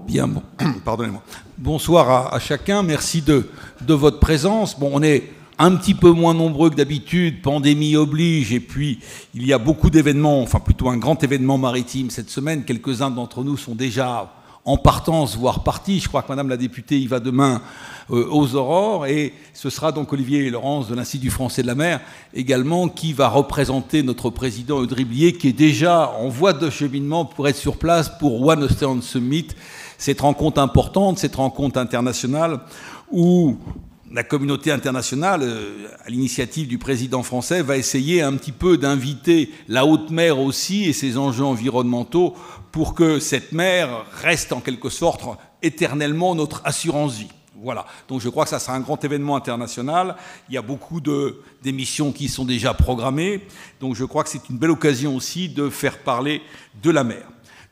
Bien, bon, pardonnez-moi. Bonsoir à chacun, merci de votre présence. Bon, on est un petit peu moins nombreux que d'habitude, pandémie oblige, et puis il y a beaucoup d'événements, enfin plutôt un grand événement maritime cette semaine. Quelques-uns d'entre nous sont déjà en partance, voire partis. Je crois que Madame la députée y va demain aux Aurores, et ce sera donc Olivier Laurence de l'Institut français de la mer également qui va représenter notre président Eudriblier, qui est déjà en voie de cheminement pour être sur place pour One Ocean Summit, cette rencontre importante, cette rencontre internationale où la communauté internationale, à l'initiative du président français, va essayer un petit peu d'inviter la haute mer aussi et ses enjeux environnementaux pour que cette mer reste en quelque sorte éternellement notre assurance vie. Voilà, donc je crois que ça sera un grand événement international. Il y a beaucoup d'émissions qui sont déjà programmées, donc je crois que c'est une belle occasion aussi de faire parler de la mer.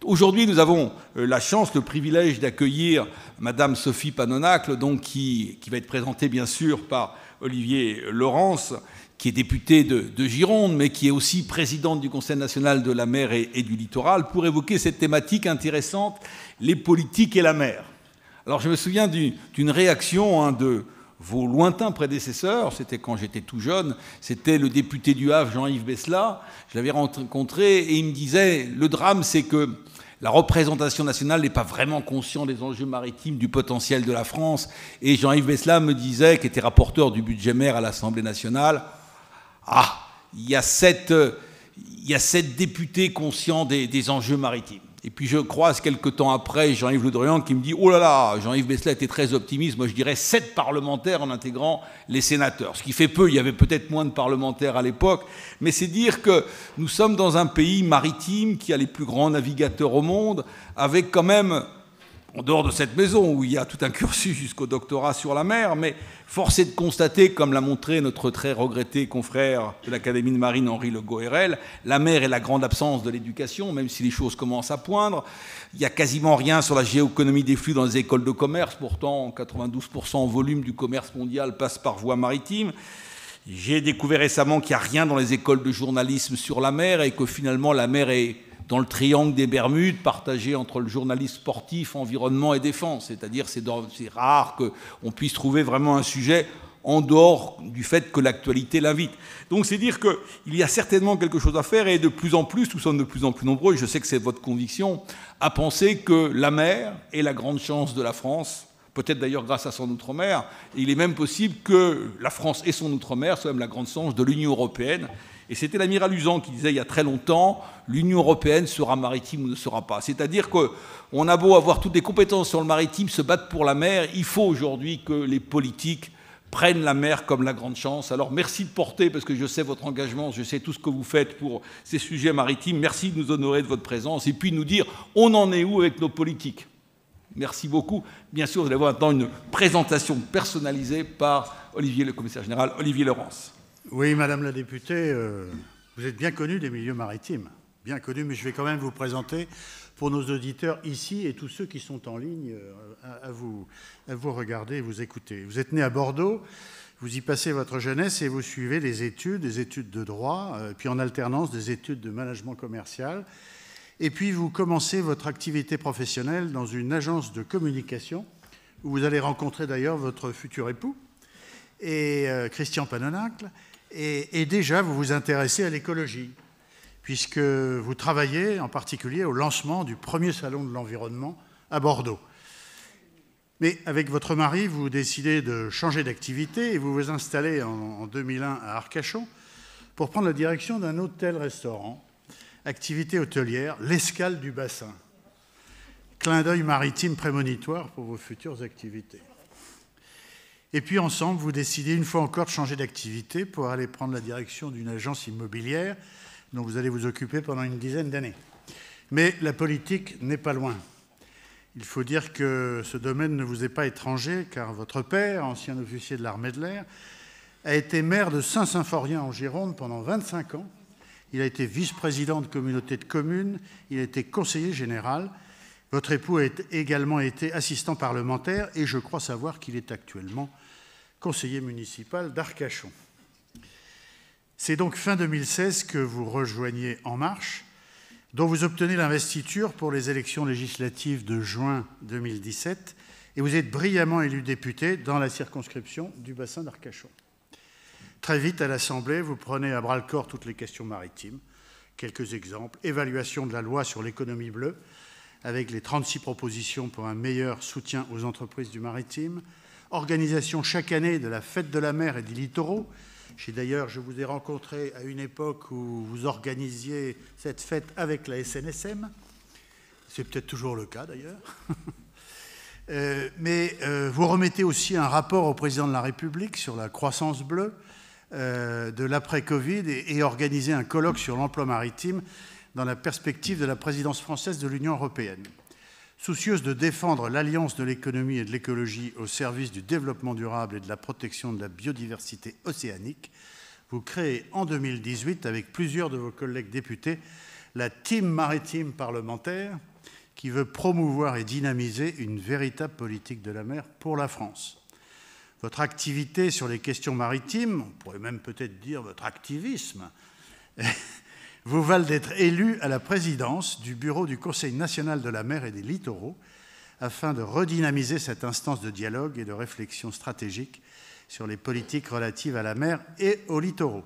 Aujourd'hui, nous avons la chance, le privilège d'accueillir Madame Sophie Panonacle, donc qui va être présentée bien sûr par Olivier Laurence, qui est députée de Gironde, mais qui est aussi présidente du Conseil national de la mer et du littoral, pour évoquer cette thématique intéressante, les politiques et la mer. Alors je me souviens d'une réaction de vos lointains prédécesseurs, c'était quand j'étais tout jeune, c'était le député du Havre, Jean-Yves Besselat. Je l'avais rencontré et il me disait, le drame c'est que la représentation nationale n'est pas vraiment consciente des enjeux maritimes, du potentiel de la France. Et Jean-Yves Besselat me disait, qui était rapporteur du budget mer à l'Assemblée nationale, il y a 7 députés conscients des enjeux maritimes. Et puis je croise quelques temps après Jean-Yves Le Drian qui me dit « Oh là là, Jean-Yves Besselat était très optimiste, moi je dirais 7 parlementaires en intégrant les sénateurs ». Ce qui fait peu, il y avait peut-être moins de parlementaires à l'époque, mais c'est dire que nous sommes dans un pays maritime qui a les plus grands navigateurs au monde, avec quand même, en dehors de cette maison où il y a tout un cursus jusqu'au doctorat sur la mer, mais force est de constater, comme l'a montré notre très regretté confrère de l'Académie de Marine, Henri Le Goërel, la mer est la grande absence de l'éducation, même si les choses commencent à poindre. Il n'y a quasiment rien sur la géoéconomie des flux dans les écoles de commerce, pourtant 92% en volume du commerce mondial passe par voie maritime. J'ai découvert récemment qu'il n'y a rien dans les écoles de journalisme sur la mer et que finalement la mer est dans le triangle des Bermudes, partagé entre le journalisme sportif, environnement et défense. C'est-à-dire c'est rare qu'on puisse trouver vraiment un sujet en dehors du fait que l'actualité l'invite. Donc c'est dire qu'il y a certainement quelque chose à faire et de plus en plus, nous sommes de plus en plus nombreux, et je sais que c'est votre conviction, à penser que la mer est la grande chance de la France, peut-être d'ailleurs grâce à son outre-mer. Il est même possible que la France et son outre-mer soient même la grande chance de l'Union européenne. Et c'était l'amiral Uzan qui disait il y a très longtemps, l'Union européenne sera maritime ou ne sera pas. C'est-à-dire qu'on a beau avoir toutes les compétences sur le maritime, se battre pour la mer, il faut aujourd'hui que les politiques prennent la mer comme la grande chance. Alors merci de porter, parce que je sais votre engagement, je sais tout ce que vous faites pour ces sujets maritimes. Merci de nous honorer de votre présence et puis de nous dire on en est où avec nos politiques. Merci beaucoup. Bien sûr, vous allez avoir maintenant une présentation personnalisée par Olivier, le commissaire général, Olivier Laurence. Oui, Madame la députée, vous êtes bien connue des milieux maritimes, bien connue, mais je vais quand même vous présenter pour nos auditeurs ici et tous ceux qui sont en ligne à vous regarder et vous écouter. Vous êtes né à Bordeaux, vous y passez votre jeunesse et vous suivez des études de droit, puis en alternance des études de management commercial. Et puis vous commencez votre activité professionnelle dans une agence de communication où vous allez rencontrer d'ailleurs votre futur époux, et Christian Panonacle. Et déjà, vous vous intéressez à l'écologie, puisque vous travaillez en particulier au lancement du premier salon de l'environnement à Bordeaux. Mais avec votre mari, vous décidez de changer d'activité et vous vous installez en 2001 à Arcachon pour prendre la direction d'un hôtel-restaurant, activité hôtelière, l'Escale du Bassin. Clin d'œil maritime prémonitoire pour vos futures activités. Et puis ensemble, vous décidez une fois encore de changer d'activité pour aller prendre la direction d'une agence immobilière dont vous allez vous occuper pendant une dizaine d'années. Mais la politique n'est pas loin. Il faut dire que ce domaine ne vous est pas étranger, car votre père, ancien officier de l'armée de l'air, a été maire de Saint-Symphorien en Gironde pendant 25 ans. Il a été vice-président de communauté de communes, il a été conseiller général. Votre époux a également été assistant parlementaire et je crois savoir qu'il est actuellement conseiller municipal d'Arcachon. C'est donc fin 2016 que vous rejoignez En Marche, dont vous obtenez l'investiture pour les élections législatives de juin 2017, et vous êtes brillamment élu député dans la circonscription du bassin d'Arcachon. Très vite, à l'Assemblée, vous prenez à bras-le-corps toutes les questions maritimes. Quelques exemples. Évaluation de la loi sur l'économie bleue, avec les 36 propositions pour un meilleur soutien aux entreprises du maritime. Organisation chaque année de la fête de la mer et des littoraux. Je vous ai rencontré à une époque où vous organisiez cette fête avec la SNSM. C'est peut-être toujours le cas, d'ailleurs. Mais vous remettez aussi un rapport au président de la République sur la croissance bleue de l'après-Covid et organisez un colloque sur l'emploi maritime dans la perspective de la présidence française de l'Union européenne. Soucieuse de défendre l'alliance de l'économie et de l'écologie au service du développement durable et de la protection de la biodiversité océanique, vous créez en 2018, avec plusieurs de vos collègues députés, la Team maritime parlementaire, qui veut promouvoir et dynamiser une véritable politique de la mer pour la France. Votre activité sur les questions maritimes, on pourrait même peut-être dire votre activisme, vous valent d'être élu à la présidence du bureau du Conseil national de la mer et des littoraux, afin de redynamiser cette instance de dialogue et de réflexion stratégique sur les politiques relatives à la mer et aux littoraux.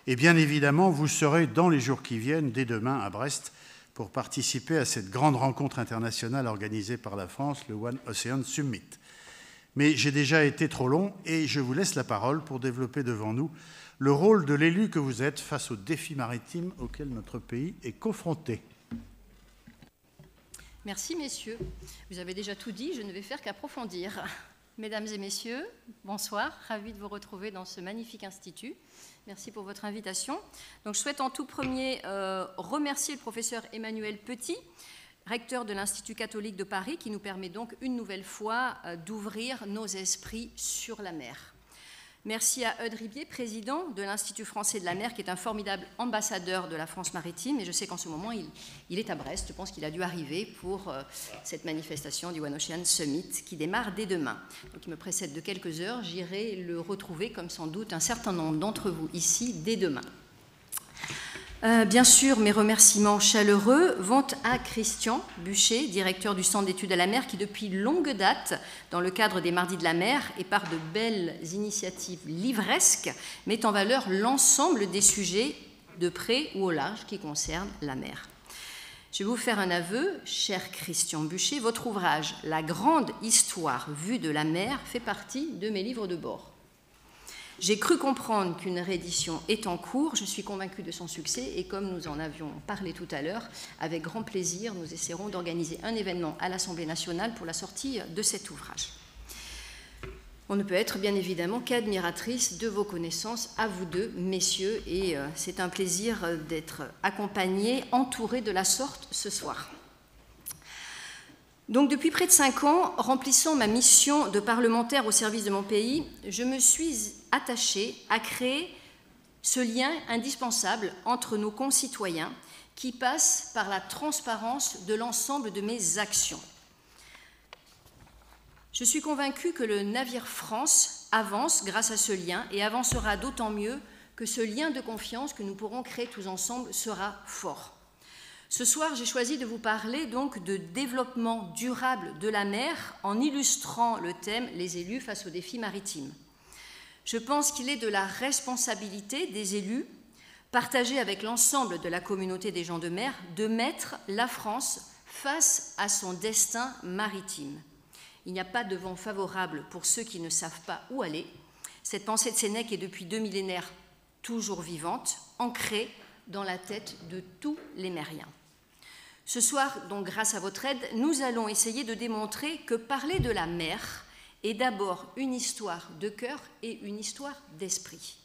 Et bien évidemment, vous serez dans les jours qui viennent, dès demain, à Brest, pour participer à cette grande rencontre internationale organisée par la France, le One Ocean Summit. Mais j'ai déjà été trop long et je vous laisse la parole pour développer devant nous le rôle de l'élu que vous êtes face aux défis maritimes auxquels notre pays est confronté. Merci, messieurs. Vous avez déjà tout dit, je ne vais faire qu'approfondir. Mesdames et messieurs, bonsoir. Ravi de vous retrouver dans ce magnifique institut. Merci pour votre invitation. Donc, je souhaite en tout premier remercier le professeur Emmanuel Petit, recteur de l'Institut catholique de Paris, qui nous permet donc une nouvelle fois d'ouvrir nos esprits sur la mer. Merci à Eudes Ribier, président de l'Institut français de la mer, qui est un formidable ambassadeur de la France maritime. Et je sais qu'en ce moment, il est à Brest. Je pense qu'il a dû arriver pour cette manifestation du One Ocean Summit qui démarre dès demain. Donc, il me précède de quelques heures. J'irai le retrouver, comme sans doute un certain nombre d'entre vous ici, dès demain. Bien sûr, mes remerciements chaleureux vont à Christian Buchet, directeur du Centre d'études à la mer, qui depuis longue date, dans le cadre des Mardis de la mer et par de belles initiatives livresques, met en valeur l'ensemble des sujets de près ou au large qui concernent la mer. Je vais vous faire un aveu, cher Christian Buchet, votre ouvrage « La grande histoire vue de la mer » fait partie de mes livres de bord. J'ai cru comprendre qu'une réédition est en cours, je suis convaincue de son succès et comme nous en avions parlé tout à l'heure, avec grand plaisir, nous essaierons d'organiser un événement à l'Assemblée nationale pour la sortie de cet ouvrage. On ne peut être bien évidemment qu'admiratrice de vos connaissances, à vous deux, messieurs, et c'est un plaisir d'être accompagnée, entourée de la sorte ce soir. Donc, depuis près de 5 ans, remplissant ma mission de parlementaire au service de mon pays, je me suis attachée à créer ce lien indispensable entre nos concitoyens qui passe par la transparence de l'ensemble de mes actions. Je suis convaincue que le navire France avance grâce à ce lien et avancera d'autant mieux que ce lien de confiance que nous pourrons créer tous ensemble sera fort. Ce soir, j'ai choisi de vous parler donc de développement durable de la mer en illustrant le thème « Les élus face aux défis maritimes ». Je pense qu'il est de la responsabilité des élus, partagée avec l'ensemble de la communauté des gens de mer, de mettre la France face à son destin maritime. Il n'y a pas de vent favorable pour ceux qui ne savent pas où aller. Cette pensée de Sénèque est depuis 2 millénaires toujours vivante, ancrée dans la tête de tous les mériens. Ce soir, donc, grâce à votre aide, nous allons essayer de démontrer que parler de la mer est d'abord une histoire de cœur et une histoire d'esprit.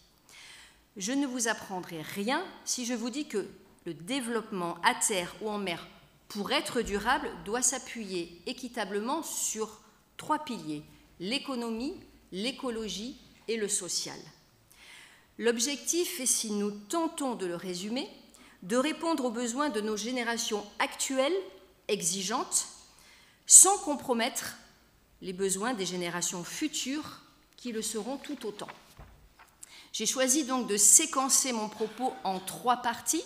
Je ne vous apprendrai rien si je vous dis que le développement à terre ou en mer, pour être durable, doit s'appuyer équitablement sur 3 piliers, l'économie, l'écologie et le social. L'objectif est, si nous tentons de le résumer, de répondre aux besoins de nos générations actuelles, exigeantes, sans compromettre les besoins des générations futures qui le seront tout autant. J'ai choisi donc de séquencer mon propos en 3 parties.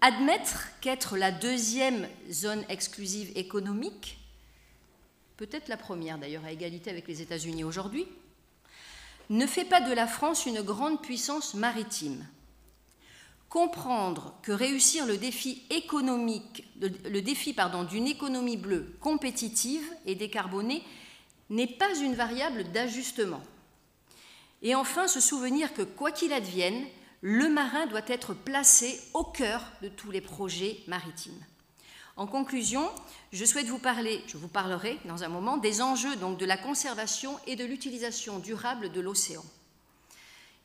Admettre qu'être la deuxième zone exclusive économique, peut-être la première d'ailleurs à égalité avec les États-Unis aujourd'hui, ne fait pas de la France une grande puissance maritime. Comprendre que réussir le défi d'une économie bleue compétitive et décarbonée n'est pas une variable d'ajustement. Et enfin, se souvenir que, quoi qu'il advienne, le marin doit être placé au cœur de tous les projets maritimes. En conclusion, je vous parlerai dans un moment des enjeux donc, de la conservation et de l'utilisation durable de l'océan.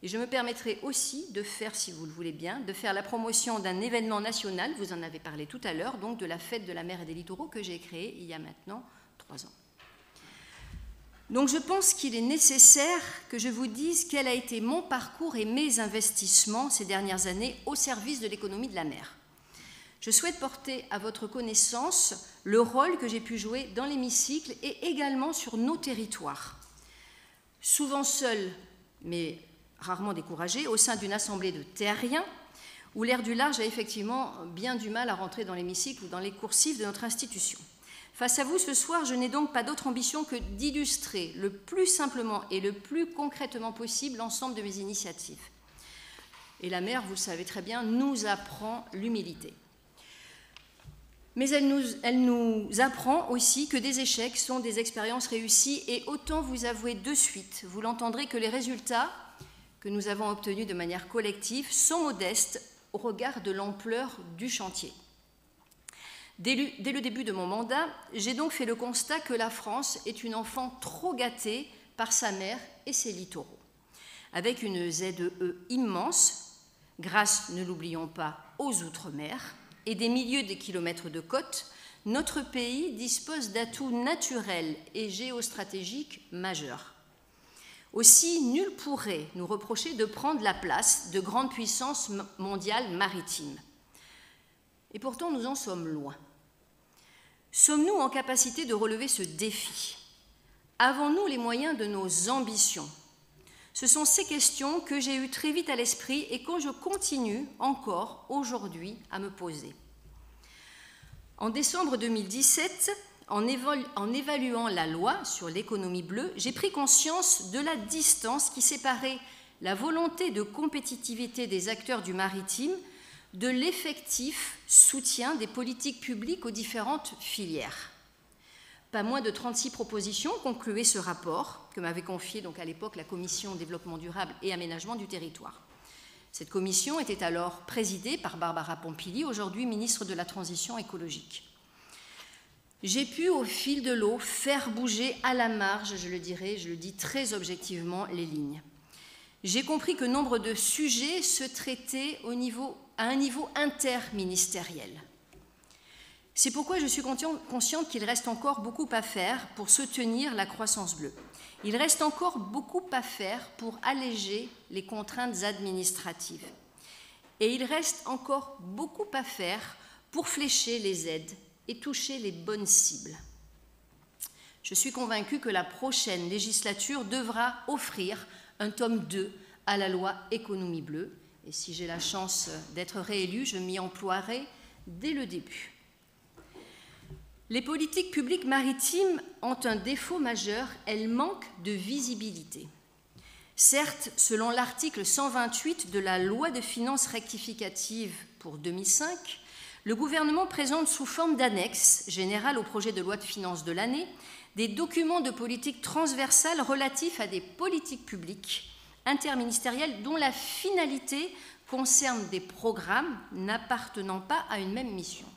Et je me permettrai aussi de faire, si vous le voulez bien, de faire la promotion d'un événement national, vous en avez parlé tout à l'heure, donc de la fête de la mer et des littoraux que j'ai créée il y a maintenant 3 ans. Donc je pense qu'il est nécessaire que je vous dise quel a été mon parcours et mes investissements ces dernières années au service de l'économie de la mer. Je souhaite porter à votre connaissance le rôle que j'ai pu jouer dans l'hémicycle et également sur nos territoires. Souvent seul, mais rarement découragé, au sein d'une assemblée de terriens, où l'air du large a effectivement bien du mal à rentrer dans l'hémicycle ou dans les coursifs de notre institution. Face à vous ce soir, je n'ai donc pas d'autre ambition que d'illustrer le plus simplement et le plus concrètement possible l'ensemble de mes initiatives. Et la mer, vous le savez très bien, nous apprend l'humilité. Mais elle nous apprend aussi que des échecs sont des expériences réussies et autant vous avouer de suite, vous l'entendrez, que les résultats que nous avons obtenus de manière collective sont modestes au regard de l'ampleur du chantier. Dès le début de mon mandat, j'ai donc fait le constat que la France est une enfant trop gâtée par sa mer et ses littoraux. Avec une ZEE immense, grâce, ne l'oublions pas, aux Outre-mer et des milliers de kilomètres de côtes, notre pays dispose d'atouts naturels et géostratégiques majeurs. Aussi, nul pourrait nous reprocher de prendre la place de grandes puissances mondiales maritimes. Et pourtant, nous en sommes loin. Sommes-nous en capacité de relever ce défi? Avons-nous les moyens de nos ambitions? Ce sont ces questions que j'ai eues très vite à l'esprit et que je continue encore aujourd'hui à me poser. En décembre 2017, en évaluant la loi sur l'économie bleue, j'ai pris conscience de la distance qui séparait la volonté de compétitivité des acteurs du maritime de l'effectif soutien des politiques publiques aux différentes filières. Pas moins de 36 propositions concluaient ce rapport que m'avait confié donc à l'époque la Commission Développement durable et Aménagement du territoire. Cette commission était alors présidée par Barbara Pompili, aujourd'hui ministre de la Transition écologique. J'ai pu, au fil de l'eau, faire bouger à la marge, je le dis très objectivement, les lignes. J'ai compris que nombre de sujets se traitaient à un niveau interministériel. C'est pourquoi je suis consciente qu'il reste encore beaucoup à faire pour soutenir la croissance bleue. Il reste encore beaucoup à faire pour alléger les contraintes administratives. Et il reste encore beaucoup à faire pour flécher les aides et toucher les bonnes cibles. Je suis convaincue que la prochaine législature devra offrir un tome 2 à la loi économie bleue. Et si j'ai la chance d'être réélue, je m'y emploierai dès le début. Les politiques publiques maritimes ont un défaut majeur, elles manquent de visibilité. Certes, selon l'article 128 de la loi de finances rectificative pour 2005, le gouvernement présente sous forme d'annexe générale au projet de loi de finances de l'année des documents de politique transversale relatifs à des politiques publiques interministérielles dont la finalité concerne des programmes n'appartenant pas à une même mission.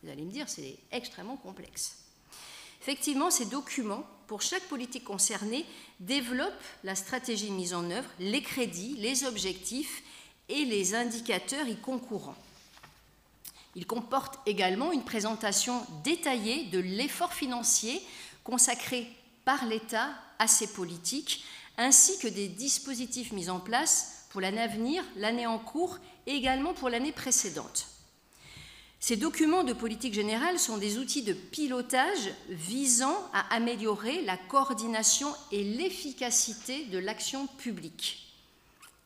Vous allez me dire, c'est extrêmement complexe. Effectivement, ces documents, pour chaque politique concernée, développent la stratégie mise en œuvre, les crédits, les objectifs et les indicateurs y concourant. Il comporte également une présentation détaillée de l'effort financier consacré par l'État à ces politiques, ainsi que des dispositifs mis en place pour l'année à venir, l'année en cours et également pour l'année précédente. Ces documents de politique générale sont des outils de pilotage visant à améliorer la coordination et l'efficacité de l'action publique.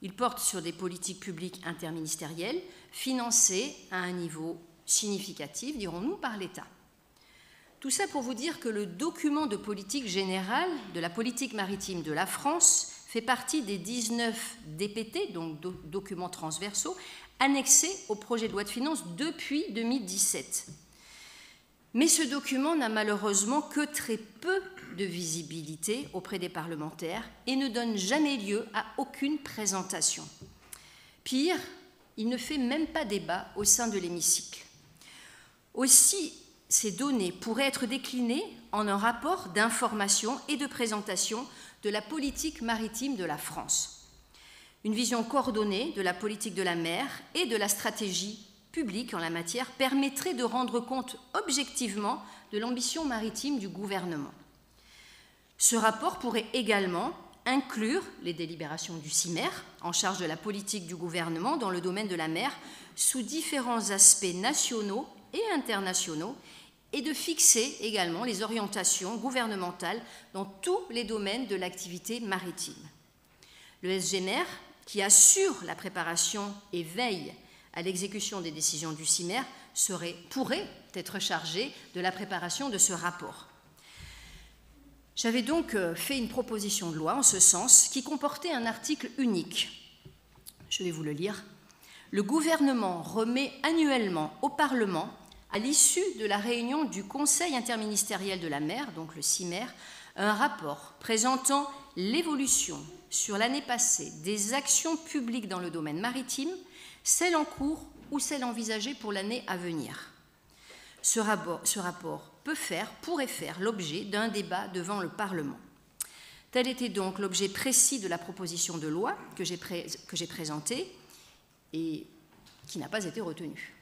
Il porte sur des politiques publiques interministérielles financées à un niveau significatif, dirons-nous, par l'État. Tout ça pour vous dire que le document de politique générale de la politique maritime de la France fait partie des 19 DPT, donc documents transversaux, annexés au projet de loi de finances depuis 2017. Mais ce document n'a malheureusement que très peu de visibilité auprès des parlementaires et ne donne jamais lieu à aucune présentation. Pire, il ne fait même pas débat au sein de l'hémicycle. Aussi, ces données pourraient être déclinées en un rapport d'information et de présentation de la politique maritime de la France. Une vision coordonnée de la politique de la mer et de la stratégie publique en la matière permettrait de rendre compte objectivement de l'ambition maritime du gouvernement. Ce rapport pourrait également inclure les délibérations du CIMER, en charge de la politique du gouvernement dans le domaine de la mer, sous différents aspects nationaux et internationaux, et de fixer également les orientations gouvernementales dans tous les domaines de l'activité maritime. Le SGMR, qui assure la préparation et veille à l'exécution des décisions du CIMER, pourrait être chargé de la préparation de ce rapport. J'avais donc fait une proposition de loi en ce sens qui comportait un article unique. Je vais vous le lire. Le gouvernement remet annuellement au Parlement, à l'issue de la réunion du Conseil interministériel de la mer, donc le CIMER, un rapport présentant l'évolution sur l'année passée des actions publiques dans le domaine maritime, celles en cours ou celles envisagées pour l'année à venir. Ce rapport pourrait faire l'objet d'un débat devant le Parlement. Tel était donc l'objet précis de la proposition de loi que j'ai présentée et qui n'a pas été retenue.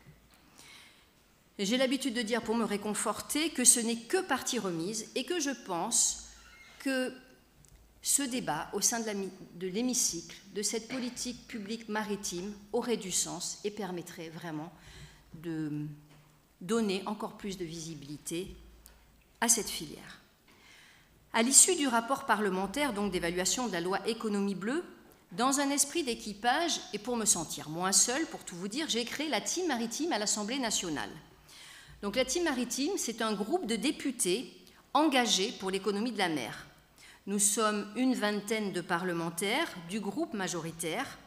J'ai l'habitude de dire, pour me réconforter, que ce n'est que partie remise et que je pense que ce débat au sein de l'hémicycle, de cette politique publique maritime, aurait du sens et permettrait vraiment de donner encore plus de visibilité à cette filière. À l'issue du rapport parlementaire donc d'évaluation de la loi Économie bleue, dans un esprit d'équipage et pour me sentir moins seule, pour tout vous dire, j'ai créé la Team Maritime à l'Assemblée nationale. Donc la Team Maritime, c'est un groupe de députés engagés pour l'économie de la mer. Nous sommes une vingtaine de parlementaires du groupe majoritaire,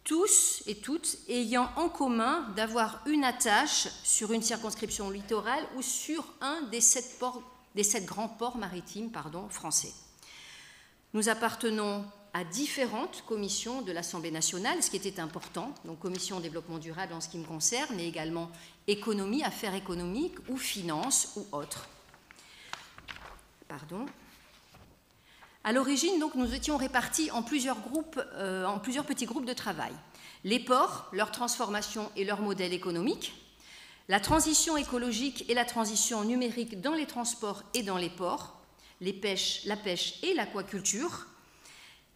tous et toutes ayant en commun d'avoir une attache sur une circonscription littorale ou sur un des sept grands ports maritimes français. Nous appartenons à différentes commissions de l'Assemblée nationale, ce qui était important, donc commission développement durable en ce qui me concerne, mais également économie, affaires économiques ou finances ou autres. À l'origine, donc, nous étions répartis en plusieurs petits groupes de travail. Les ports, leur transformation et leur modèle économique, la transition écologique et la transition numérique dans les transports et dans les ports, la pêche et l'aquaculture,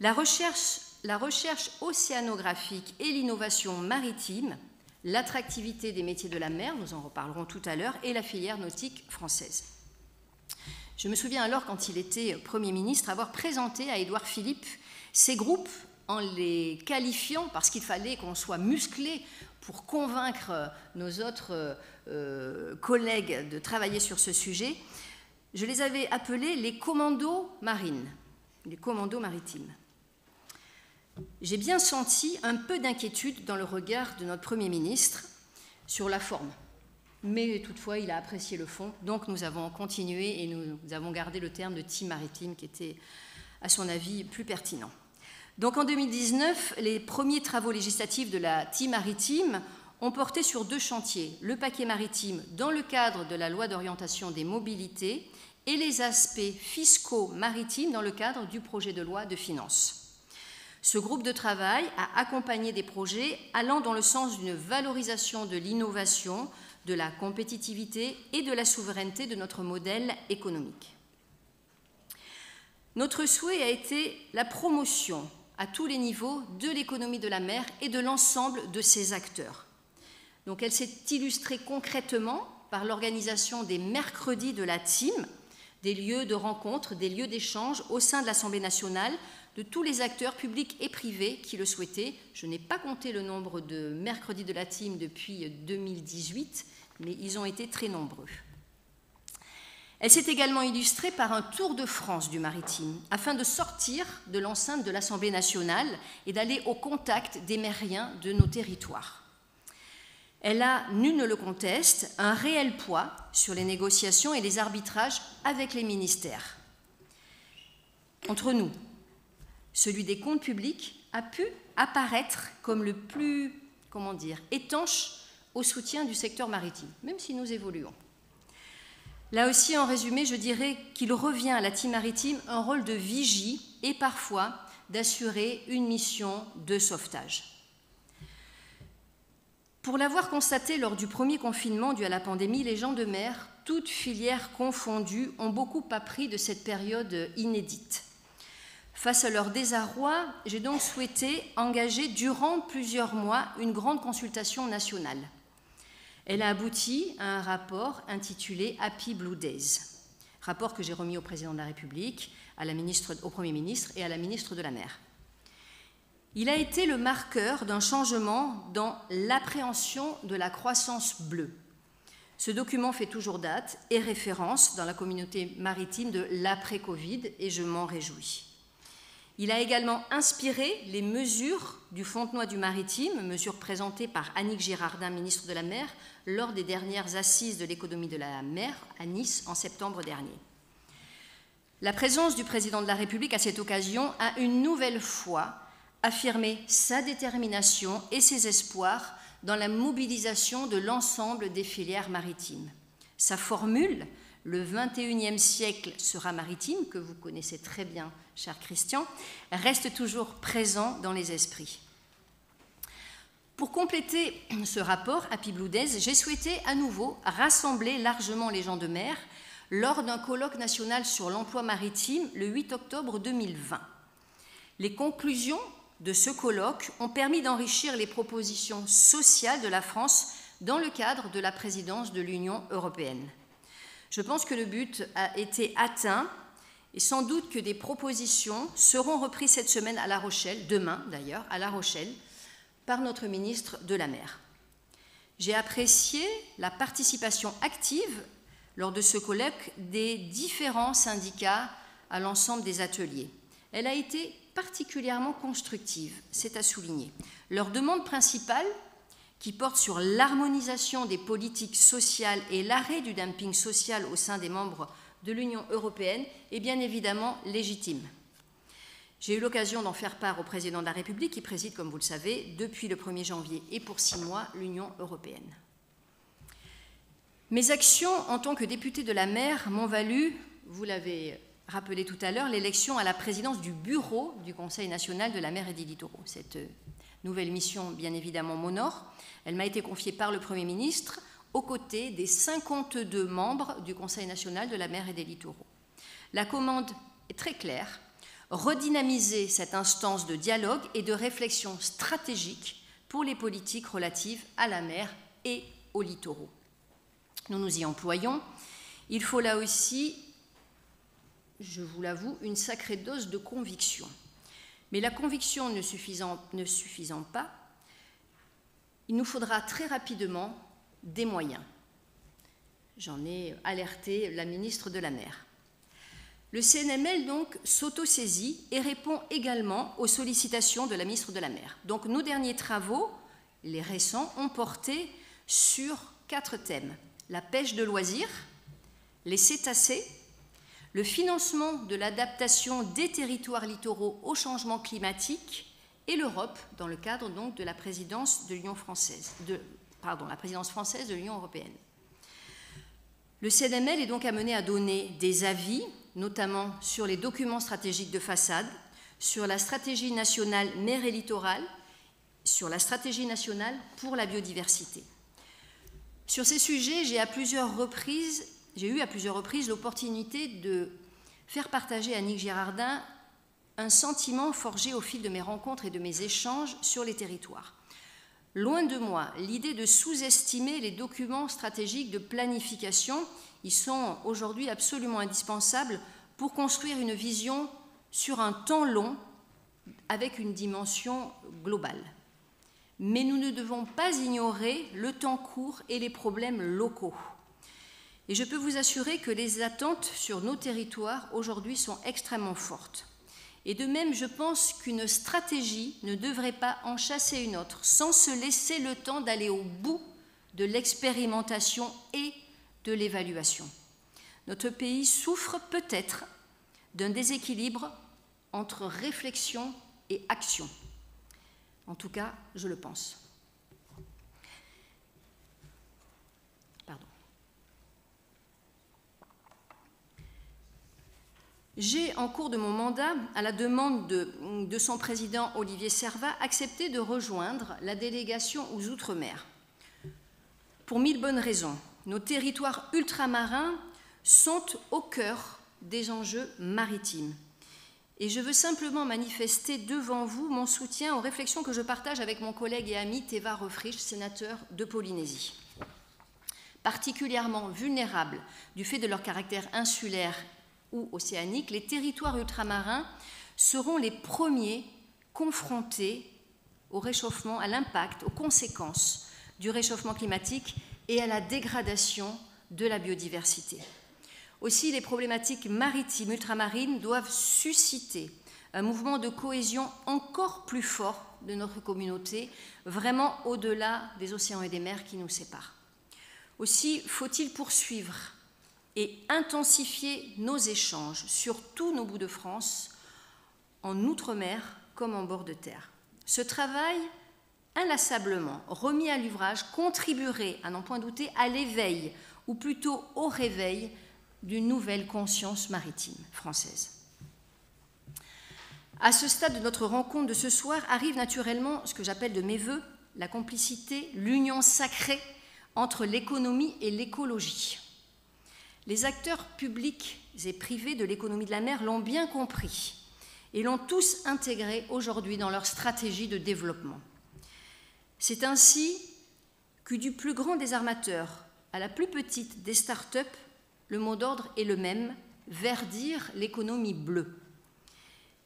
la recherche océanographique et l'innovation maritime, l'attractivité des métiers de la mer, nous en reparlerons tout à l'heure, et la filière nautique française. Je me souviens alors, quand il était Premier ministre, avoir présenté à Édouard Philippe ces groupes en les qualifiant, parce qu'il fallait qu'on soit musclé pour convaincre nos autres collègues de travailler sur ce sujet. Je les avais appelés les commandos marines, les commandos maritimes. J'ai bien senti un peu d'inquiétude dans le regard de notre Premier ministre sur la forme. Mais toutefois, il a apprécié le fond, donc nous avons continué et nous avons gardé le terme de Team Maritime qui était, à son avis, plus pertinent. Donc en 2019, les premiers travaux législatifs de la Team Maritime ont porté sur deux chantiers, le paquet maritime dans le cadre de la loi d'orientation des mobilités et les aspects fiscaux maritimes dans le cadre du projet de loi de finances. Ce groupe de travail a accompagné des projets allant dans le sens d'une valorisation de l'innovation, de la compétitivité et de la souveraineté de notre modèle économique. Notre souhait a été la promotion à tous les niveaux de l'économie de la mer et de l'ensemble de ses acteurs. Donc elle s'est illustrée concrètement par l'organisation des mercredis de la Team, des lieux de rencontre, des lieux d'échange au sein de l'Assemblée nationale, de tous les acteurs publics et privés qui le souhaitaient. Je n'ai pas compté le nombre de mercredis de la team depuis 2018, mais ils ont été très nombreux. Elle s'est également illustrée par un tour de France du maritime, afin de sortir de l'enceinte de l'Assemblée nationale et d'aller au contact des mériens de nos territoires. Elle a, nul ne le conteste, un réel poids sur les négociations et les arbitrages avec les ministères. Entre nous, celui des comptes publics a pu apparaître comme le plus, étanche au soutien du secteur maritime, même si nous évoluons. Là aussi, en résumé, je dirais qu'il revient à la team maritime un rôle de vigie et parfois d'assurer une mission de sauvetage. Pour l'avoir constaté lors du premier confinement dû à la pandémie, les gens de mer, toutes filières confondues, ont beaucoup appris de cette période inédite. Face à leur désarroi, j'ai donc souhaité engager durant plusieurs mois une grande consultation nationale. Elle a abouti à un rapport intitulé « Happy Blue Days », rapport que j'ai remis au Président de la République, au Premier ministre et à la ministre de la Mer. Il a été le marqueur d'un changement dans l'appréhension de la croissance bleue. Ce document fait toujours date et référence dans la communauté maritime de l'après-Covid, et je m'en réjouis. Il a également inspiré les mesures du Fontenoy du maritime, mesures présentées par Annick Girardin, ministre de la Mer, lors des dernières assises de l'économie de la mer à Nice en septembre dernier. La présence du président de la République à cette occasion a une nouvelle fois affirmé sa détermination et ses espoirs dans la mobilisation de l'ensemble des filières maritimes. Sa formule, le 21e siècle sera maritime, que vous connaissez très bien, cher Christian, reste toujours présent dans les esprits. Pour compléter ce rapport, Happy Blue Days, j'ai souhaité à nouveau rassembler largement les gens de mer lors d'un colloque national sur l'emploi maritime le 8 octobre 2020. Les conclusions de ce colloque ont permis d'enrichir les propositions sociales de la France dans le cadre de la présidence de l'Union européenne. Je pense que le but a été atteint et sans doute que des propositions seront reprises cette semaine à La Rochelle, demain d'ailleurs, à La Rochelle, par notre ministre de la Mer. J'ai apprécié la participation active lors de ce colloque des différents syndicats à l'ensemble des ateliers. Elle a été particulièrement constructive, c'est à souligner. Leur demande principale, qui porte sur l'harmonisation des politiques sociales et l'arrêt du dumping social au sein des membres de l'Union européenne, est bien évidemment légitime. J'ai eu l'occasion d'en faire part au président de la République, qui préside, comme vous le savez, depuis le 1er janvier et pour 6 mois, l'Union européenne. Mes actions en tant que députée de la mer m'ont valu, vous l'avez rappelé tout à l'heure, l'élection à la présidence du bureau du Conseil national de la mer et des littoraux. Cette nouvelle mission, bien évidemment, m'honore. Elle m'a été confiée par le Premier ministre aux côtés des 52 membres du Conseil national de la mer et des littoraux. La commande est très claire: redynamiser cette instance de dialogue et de réflexion stratégique pour les politiques relatives à la mer et aux littoraux. Nous nous y employons. Il faut là aussi, je vous l'avoue, une sacrée dose de conviction. Mais la conviction ne suffisant pas, il nous faudra très rapidement des moyens. J'en ai alerté la ministre de la Mer. Le CNML donc s'autosaisit et répond également aux sollicitations de la ministre de la Mer. Donc nos derniers travaux, les récents, ont porté sur 4 thèmes: la pêche de loisirs, les cétacés, le financement de l'adaptation des territoires littoraux au changement climatique et l'Europe dans le cadre donc de la présidence de l'Union française, la présidence française de l'Union européenne. Le CNML est donc amené à donner des avis, notamment sur les documents stratégiques de façade, sur la stratégie nationale mer et littoral, sur la stratégie nationale pour la biodiversité. Sur ces sujets, j'ai eu à plusieurs reprises l'opportunité de faire partager à Annick Girardin un sentiment forgé au fil de mes rencontres et de mes échanges sur les territoires. Loin de moi l'idée de sous-estimer les documents stratégiques de planification Ils sont aujourd'hui absolument indispensables pour construire une vision sur un temps long avec une dimension globale. Mais nous ne devons pas ignorer le temps court et les problèmes locaux. Et je peux vous assurer que les attentes sur nos territoires aujourd'hui sont extrêmement fortes. Et de même, je pense qu'une stratégie ne devrait pas en chasser une autre sans se laisser le temps d'aller au bout de l'expérimentation et de l'évaluation. Notre pays souffre peut-être d'un déséquilibre entre réflexion et action. En tout cas, je le pense. Pardon. J'ai, en cours de mon mandat, à la demande de son président Olivier Servat, accepté de rejoindre la délégation aux Outre-mer. Pour 1000 bonnes raisons. Nos territoires ultramarins sont au cœur des enjeux maritimes. Et je veux simplement manifester devant vous mon soutien aux réflexions que je partage avec mon collègue et ami Teva Rohfritsch, sénateur de Polynésie. Particulièrement vulnérables du fait de leur caractère insulaire ou océanique, les territoires ultramarins seront les premiers confrontés au réchauffement, à l'impact, aux conséquences du réchauffement climatique et à la dégradation de la biodiversité. Aussi, les problématiques maritimes ultramarines doivent susciter un mouvement de cohésion encore plus fort de notre communauté, vraiment au-delà des océans et des mers qui nous séparent. Aussi, faut-il poursuivre et intensifier nos échanges sur tous nos bouts de France, en outre-mer comme en bord de terre. Ce travail, inlassablement remis à l'ouvrage, contribuerait, à n'en point douter, à l'éveil, ou plutôt au réveil, d'une nouvelle conscience maritime française. À ce stade de notre rencontre de ce soir arrive naturellement ce que j'appelle de mes voeux la complicité, l'union sacrée entre l'économie et l'écologie. Les acteurs publics et privés de l'économie de la mer l'ont bien compris et l'ont tous intégré aujourd'hui dans leur stratégie de développement. C'est ainsi que du plus grand des armateurs à la plus petite des start-up, le mot d'ordre est le même, verdir l'économie bleue.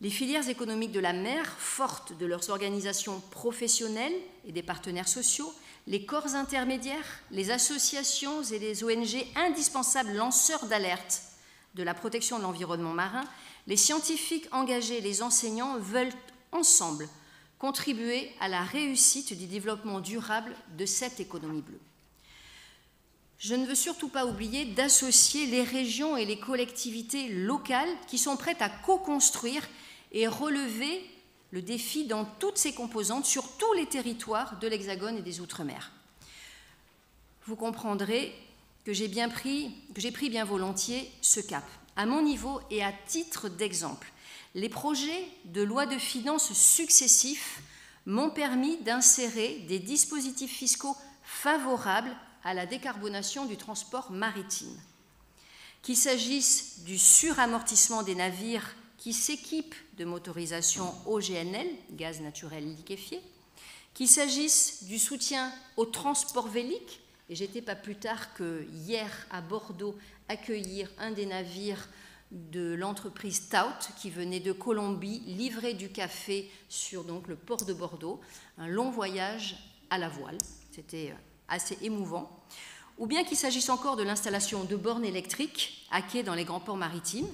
Les filières économiques de la mer, fortes de leurs organisations professionnelles et des partenaires sociaux, les corps intermédiaires, les associations et les ONG indispensables lanceurs d'alerte de la protection de l'environnement marin, les scientifiques engagés et les enseignants veulent ensemble contribuer à la réussite du développement durable de cette économie bleue. Je ne veux surtout pas oublier d'associer les régions et les collectivités locales qui sont prêtes à co-construire et relever le défi dans toutes ses composantes sur tous les territoires de l'Hexagone et des Outre-mer. Vous comprendrez que j'ai pris bien volontiers ce cap. À mon niveau et à titre d'exemple, les projets de loi de finances successifs m'ont permis d'insérer des dispositifs fiscaux favorables à la décarbonation du transport maritime. Qu'il s'agisse du suramortissement des navires qui s'équipent de motorisations OGNL, gaz naturel liquéfié, qu'il s'agisse du soutien au transport vélique, et j'étais pas plus tard que hier à Bordeaux accueillir un des navires de l'entreprise Taut qui venait de Colombie livrer du café sur donc, le port de Bordeaux, un long voyage à la voile, c'était assez émouvant, ou bien qu'il s'agisse encore de l'installation de bornes électriques à quai dans les grands ports maritimes.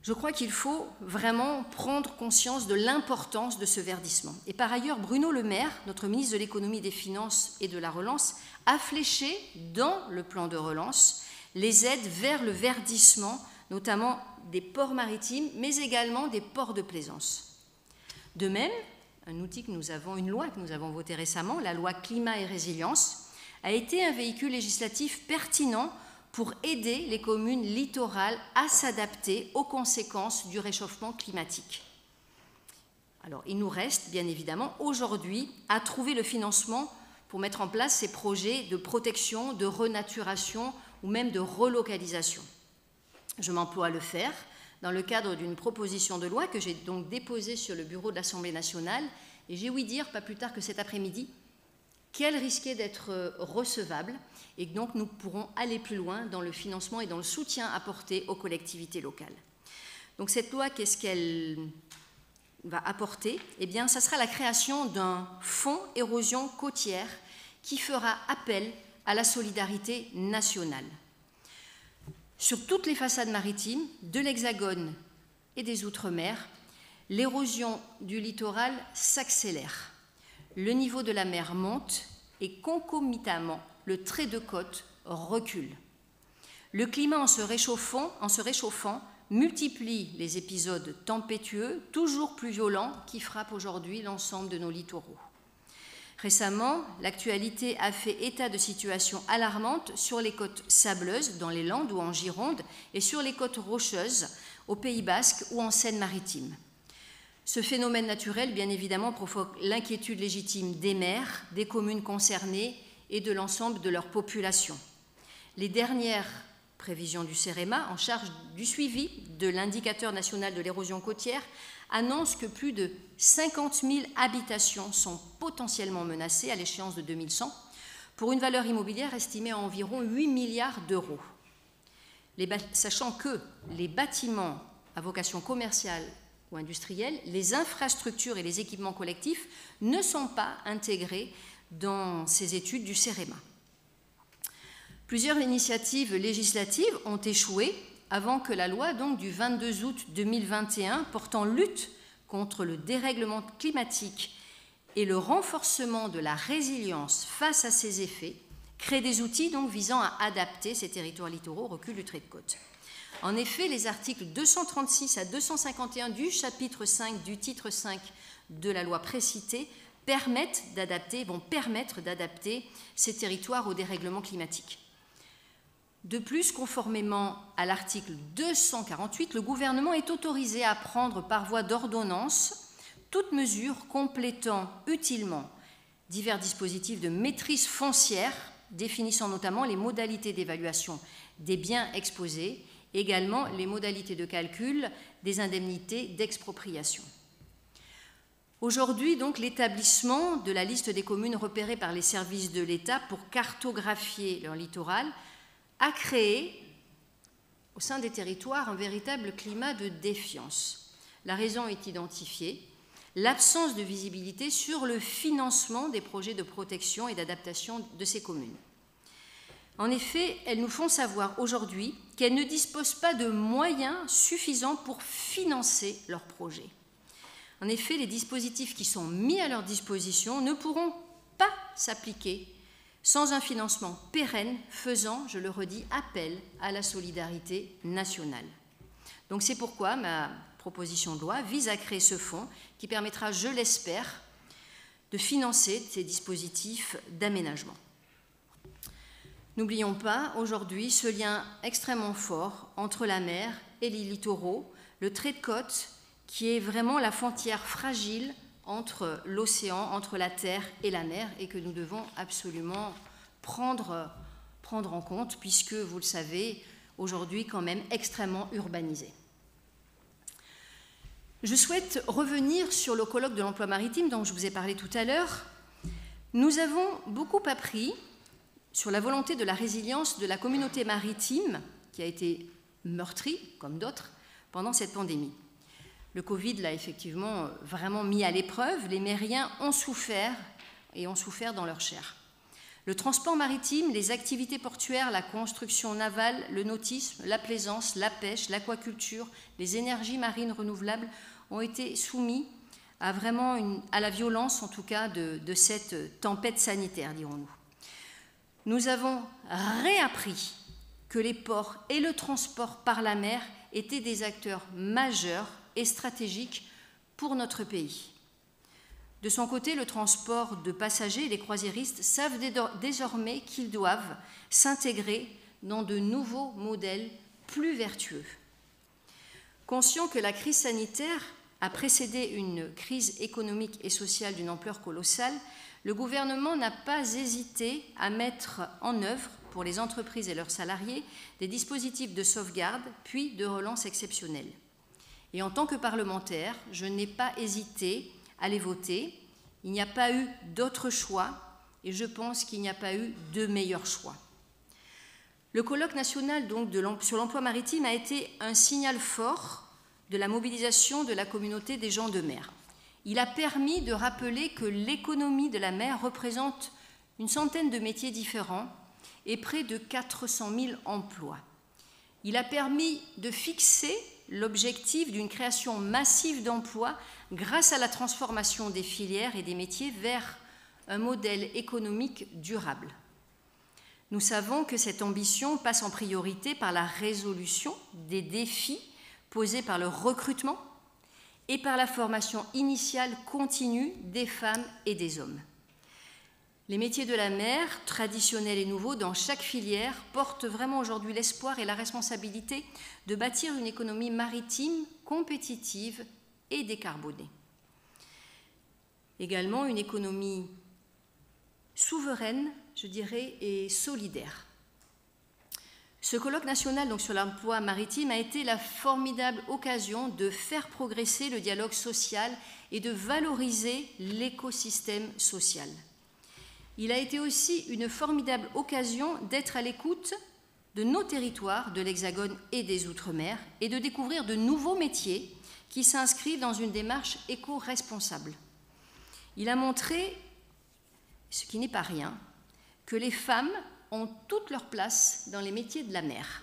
Je crois qu'il faut vraiment prendre conscience de l'importance de ce verdissement. Et par ailleurs, Bruno Le Maire, notre ministre de l'Économie, des Finances et de la Relance, a fléché dans le plan de relance les aides vers le verdissement, notamment des ports maritimes, mais également des ports de plaisance. De même, une loi que nous avons votée récemment, la loi Climat et Résilience, a été un véhicule législatif pertinent pour aider les communes littorales à s'adapter aux conséquences du réchauffement climatique. Alors, il nous reste, bien évidemment, aujourd'hui, à trouver le financement pour mettre en place ces projets de protection, de renaturation ou même de relocalisation. Je m'emploie à le faire dans le cadre d'une proposition de loi que j'ai donc déposée sur le bureau de l'Assemblée nationale, et j'ai ouï dire, pas plus tard que cet après-midi, qu'elle risquait d'être recevable, et donc nous pourrons aller plus loin dans le financement et dans le soutien apporté aux collectivités locales. Donc cette loi, qu'est-ce qu'elle va apporter? Eh bien, ça sera la création d'un fonds érosion côtière qui fera appel à la solidarité nationale. Sur toutes les façades maritimes, de l'Hexagone et des Outre-mer, l'érosion du littoral s'accélère. Le niveau de la mer monte et concomitamment, le trait de côte recule. Le climat, en se réchauffant, multiplie les épisodes tempétueux, toujours plus violents, qui frappent aujourd'hui l'ensemble de nos littoraux. Récemment, l'actualité a fait état de situations alarmantes sur les côtes sableuses, dans les Landes ou en Gironde, et sur les côtes rocheuses, au Pays Basque ou en Seine-Maritime. Ce phénomène naturel, bien évidemment, provoque l'inquiétude légitime des maires, des communes concernées et de l'ensemble de leur population. Les dernières prévisions du CEREMA, en charge du suivi de l'indicateur national de l'érosion côtière, annonce que plus de 50 000 habitations sont potentiellement menacées à l'échéance de 2100, pour une valeur immobilière estimée à environ 8 milliards d'euros. Sachant que les bâtiments à vocation commerciale ou industrielle, les infrastructures et les équipements collectifs ne sont pas intégrés dans ces études du CEREMA. Plusieurs initiatives législatives ont échoué avant que la loi donc, du 22 août 2021 portant lutte contre le dérèglement climatique et le renforcement de la résilience face à ses effets crée des outils donc, visant à adapter ces territoires littoraux au recul du trait de côte. En effet, les articles 236 à 251 du chapitre 5 du titre 5 de la loi précitée vont permettre d'adapter ces territoires au dérèglement climatique. De plus, conformément à l'article 248, le gouvernement est autorisé à prendre par voie d'ordonnance toute mesure complétant utilement divers dispositifs de maîtrise foncière, définissant notamment les modalités d'évaluation des biens exposés, également les modalités de calcul des indemnités d'expropriation. Aujourd'hui, donc, l'établissement de la liste des communes repérées par les services de l'État pour cartographier leur littoral a créé, au sein des territoires, un véritable climat de défiance. La raison est identifiée, l'absence de visibilité sur le financement des projets de protection et d'adaptation de ces communes. En effet, elles nous font savoir aujourd'hui qu'elles ne disposent pas de moyens suffisants pour financer leurs projets. En effet, les dispositifs qui sont mis à leur disposition ne pourront pas s'appliquer sans un financement pérenne faisant, je le redis, appel à la solidarité nationale. Donc c'est pourquoi ma proposition de loi vise à créer ce fonds qui permettra, je l'espère, de financer ces dispositifs d'aménagement. N'oublions pas aujourd'hui ce lien extrêmement fort entre la mer et les littoraux, le trait de côte qui est vraiment la frontière fragile entre l'océan, entre la terre et la mer, et que nous devons absolument prendre en compte, puisque, vous le savez, aujourd'hui quand même extrêmement urbanisé. Je souhaite revenir sur le colloque de l'emploi maritime dont je vous ai parlé tout à l'heure. Nous avons beaucoup appris sur la volonté de la résilience de la communauté maritime, qui a été meurtrie, comme d'autres, pendant cette pandémie. Le Covid l'a effectivement vraiment mis à l'épreuve. Les mériens ont souffert et ont souffert dans leur chair. Le transport maritime, les activités portuaires, la construction navale, le nautisme, la plaisance, la pêche, l'aquaculture, les énergies marines renouvelables ont été soumis à la violence, en tout cas, de cette tempête sanitaire, dirons-nous. Nous avons réappris que les ports et le transport par la mer étaient des acteurs majeurs et stratégiques pour notre pays. De son côté, le transport de passagers et les croisiéristes savent désormais qu'ils doivent s'intégrer dans de nouveaux modèles plus vertueux. Conscient que la crise sanitaire a précédé une crise économique et sociale d'une ampleur colossale, le gouvernement n'a pas hésité à mettre en œuvre, pour les entreprises et leurs salariés, des dispositifs de sauvegarde puis de relance exceptionnelle. Et en tant que parlementaire, je n'ai pas hésité à les voter. Il n'y a pas eu d'autre choix. et je pense qu'il n'y a pas eu de meilleur choix. Le colloque national donc, sur l'emploi maritime a été un signal fort de la mobilisation de la communauté des gens de mer. Il a permis de rappeler que l'économie de la mer représente une centaine de métiers différents et près de 400 000 emplois. Il a permis de fixer l'objectif d'une création massive d'emplois grâce à la transformation des filières et des métiers vers un modèle économique durable. Nous savons que cette ambition passe en priorité par la résolution des défis posés par le recrutement et par la formation initiale continue des femmes et des hommes. Les métiers de la mer, traditionnels et nouveaux, dans chaque filière, portent vraiment aujourd'hui l'espoir et la responsabilité de bâtir une économie maritime compétitive et décarbonée. Également une économie souveraine, je dirais, et solidaire. Ce colloque national donc, sur l'emploi maritime a été la formidable occasion de faire progresser le dialogue social et de valoriser l'écosystème social. Il a été aussi une formidable occasion d'être à l'écoute de nos territoires, de l'Hexagone et des Outre-mer, et de découvrir de nouveaux métiers qui s'inscrivent dans une démarche éco-responsable. Il a montré, ce qui n'est pas rien, que les femmes ont toute leur place dans les métiers de la mer.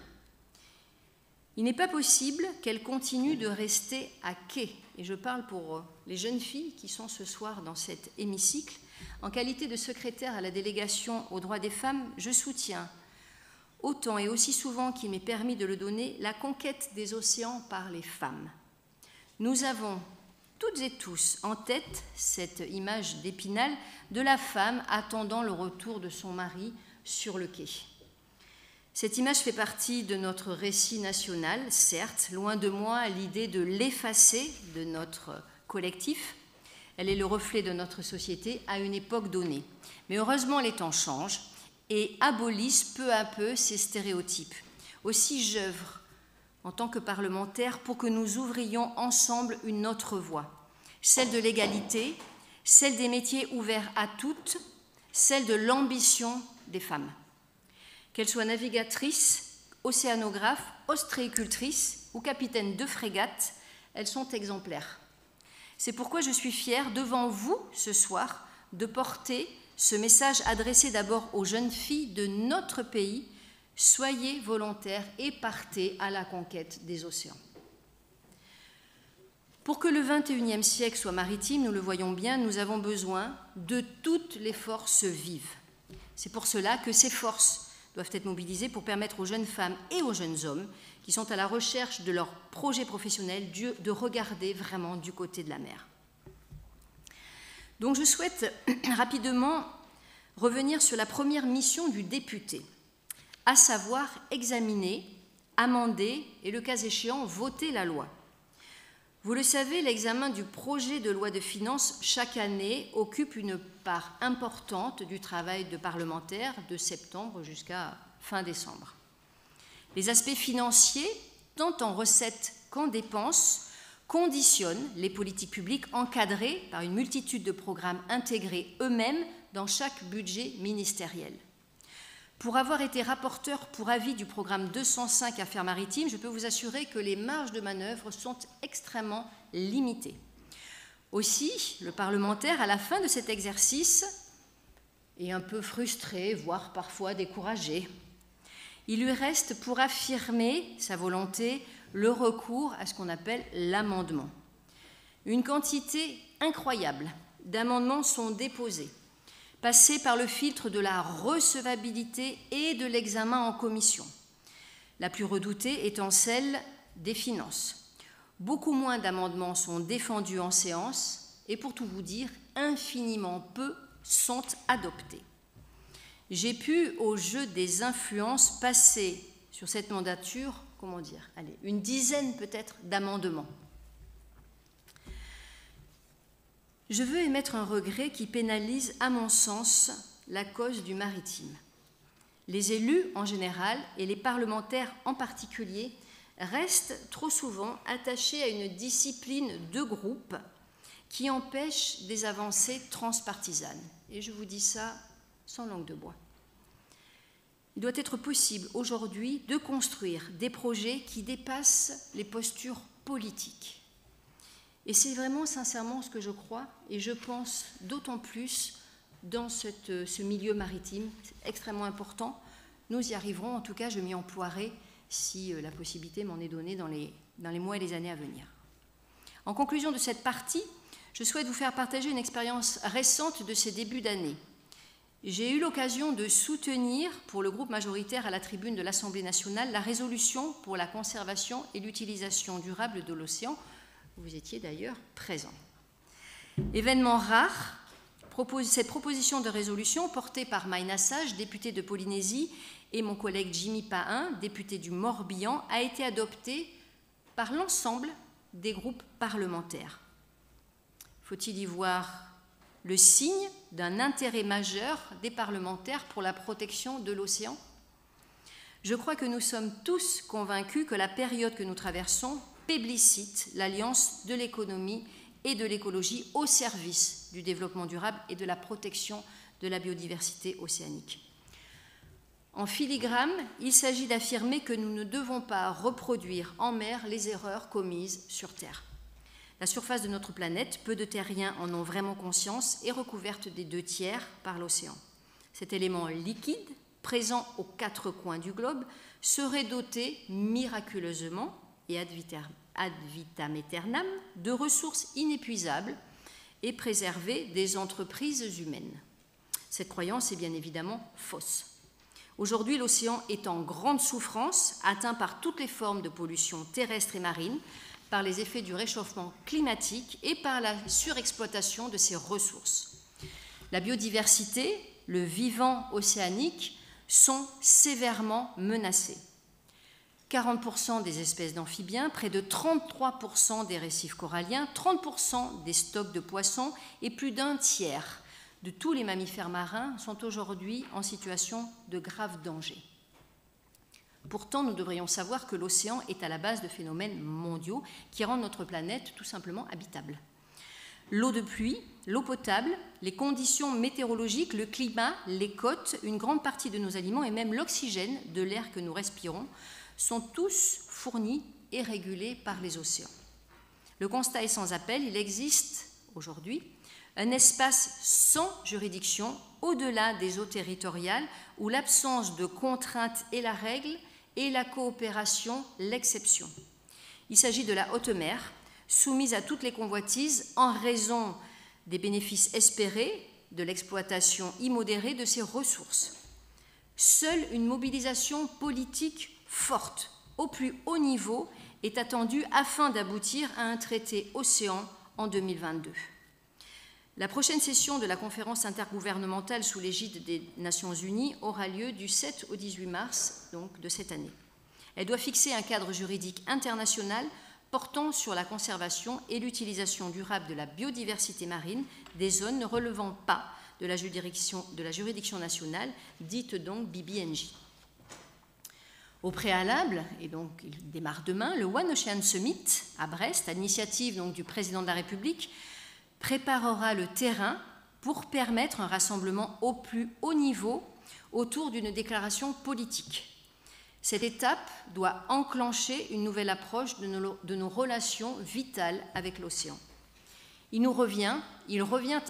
Il n'est pas possible qu'elles continuent de rester à quai, et je parle pour les jeunes filles qui sont ce soir dans cet hémicycle. En qualité de secrétaire à la délégation aux droits des femmes, je soutiens, autant et aussi souvent qu'il m'est permis de le donner, la conquête des océans par les femmes. Nous avons toutes et tous en tête cette image d'Épinal de la femme attendant le retour de son mari sur le quai. Cette image fait partie de notre récit national, certes, loin de moi l'idée de l'effacer de notre collectif. Elle est le reflet de notre société à une époque donnée. Mais heureusement, les temps changent et abolissent peu à peu ces stéréotypes. Aussi, j'œuvre en tant que parlementaire pour que nous ouvrions ensemble une autre voie, celle de l'égalité, celle des métiers ouverts à toutes, celle de l'ambition des femmes. Qu'elles soient navigatrices, océanographes, ostréicultrices ou capitaines de frégate, elles sont exemplaires. C'est pourquoi je suis fière devant vous ce soir de porter ce message adressé d'abord aux jeunes filles de notre pays. Soyez volontaires et partez à la conquête des océans. Pour que le XXIe siècle soit maritime, nous le voyons bien, nous avons besoin de toutes les forces vives. C'est pour cela que ces forces doivent être mobilisées pour permettre aux jeunes femmes et aux jeunes hommes qui sont à la recherche de leur projet professionnel de regarder vraiment du côté de la mer. Donc je souhaite rapidement revenir sur la première mission du député, à savoir examiner, amender et, le cas échéant, voter la loi. Vous le savez, l'examen du projet de loi de finances chaque année occupe une part importante du travail de parlementaire de septembre jusqu'à fin décembre. Les aspects financiers, tant en recettes qu'en dépenses, conditionnent les politiques publiques encadrées par une multitude de programmes intégrés eux-mêmes dans chaque budget ministériel. Pour avoir été rapporteur pour avis du programme 205 Affaires maritimes, je peux vous assurer que les marges de manœuvre sont extrêmement limitées. Aussi, le parlementaire, à la fin de cet exercice, est un peu frustré, voire parfois découragé. Il lui reste pour affirmer sa volonté le recours à ce qu'on appelle l'amendement. Une quantité incroyable d'amendements sont déposés, passés par le filtre de la recevabilité et de l'examen en commission, la plus redoutée étant celle des finances. Beaucoup moins d'amendements sont défendus en séance et, pour tout vous dire, infiniment peu sont adoptés. J'ai pu, au jeu des influences, passer sur cette mandature, une dizaine peut-être d'amendements. Je veux émettre un regret qui pénalise, à mon sens, la cause du maritime. Les élus en général et les parlementaires en particulier restent trop souvent attachés à une discipline de groupe qui empêche des avancées transpartisanes. Et je vous dis ça sans langue de bois. Il doit être possible aujourd'hui de construire des projets qui dépassent les postures politiques. Et c'est vraiment sincèrement ce que je crois, et je pense d'autant plus dans ce milieu maritime, c'est extrêmement important. Nous y arriverons, en tout cas je m'y emploierai si la possibilité m'en est donnée dans les mois et les années à venir. En conclusion de cette partie, je souhaite vous faire partager une expérience récente de ces débuts d'année. J'ai eu l'occasion de soutenir pour le groupe majoritaire à la tribune de l'Assemblée nationale la résolution pour la conservation et l'utilisation durable de l'océan. Vous étiez d'ailleurs présent. Événement rare, cette proposition de résolution portée par Maïna Sage, députée de Polynésie, et mon collègue Jimmy Pahin, député du Morbihan, a été adoptée par l'ensemble des groupes parlementaires. Faut-il y voir le signe d'un intérêt majeur des parlementaires pour la protection de l'océan? Je crois que nous sommes tous convaincus que la période que nous traversons plébiscite l'alliance de l'économie et de l'écologie au service du développement durable et de la protection de la biodiversité océanique. En filigrane, il s'agit d'affirmer que nous ne devons pas reproduire en mer les erreurs commises sur Terre. La surface de notre planète, peu de terriens en ont vraiment conscience, est recouverte des 2/3 par l'océan. Cet élément liquide, présent aux 4 coins du globe, serait doté miraculeusement et ad vitam aeternam de ressources inépuisables et préservé des entreprises humaines. Cette croyance est bien évidemment fausse. Aujourd'hui, l'océan est en grande souffrance, atteint par toutes les formes de pollution terrestre et marine, par les effets du réchauffement climatique et par la surexploitation de ses ressources. La biodiversité, le vivant océanique sont sévèrement menacés. 40% des espèces d'amphibiens, près de 33% des récifs coralliens, 30% des stocks de poissons et plus d'un tiers de tous les mammifères marins sont aujourd'hui en situation de grave danger. Pourtant, nous devrions savoir que l'océan est à la base de phénomènes mondiaux qui rendent notre planète tout simplement habitable. L'eau de pluie, l'eau potable, les conditions météorologiques, le climat, les côtes, une grande partie de nos aliments et même l'oxygène de l'air que nous respirons sont tous fournis et régulés par les océans. Le constat est sans appel, il existe aujourd'hui un espace sans juridiction au-delà des eaux territoriales où l'absence de contraintes est la règle et la coopération l'exception. Il s'agit de la haute mer, soumise à toutes les convoitises en raison des bénéfices espérés de l'exploitation immodérée de ses ressources. Seule une mobilisation politique forte, au plus haut niveau, est attendue afin d'aboutir à un traité océan en 2022. La prochaine session de la conférence intergouvernementale sous l'égide des Nations Unies aura lieu du 7 au 18 mars donc, de cette année. Elle doit fixer un cadre juridique international portant sur la conservation et l'utilisation durable de la biodiversité marine des zones ne relevant pas de la juridiction nationale, dite donc BBNJ. Au préalable, et donc il démarre demain, le One Ocean Summit à Brest, à l'initiative donc, du président de la République, préparera le terrain pour permettre un rassemblement au plus haut niveau autour d'une déclaration politique. Cette étape doit enclencher une nouvelle approche de nos relations vitales avec l'océan. Il revient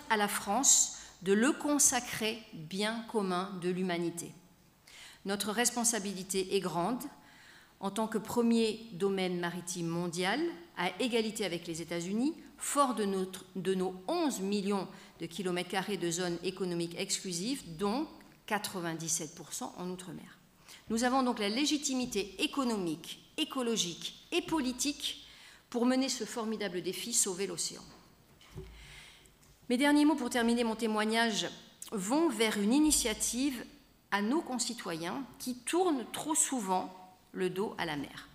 à la France de le consacrer bien commun de l'humanité. Notre responsabilité est grande en tant que premier domaine maritime mondial, à égalité avec les États-Unis, fort de nos 11 millions de kilomètres carrés de zones économiques exclusives, dont 97% en outre-mer. Nous avons donc la légitimité économique, écologique et politique pour mener ce formidable défi, sauver l'océan. Mes derniers mots pour terminer mon témoignage vont vers une initiative à nos concitoyens qui tournent trop souvent le dos à la mer.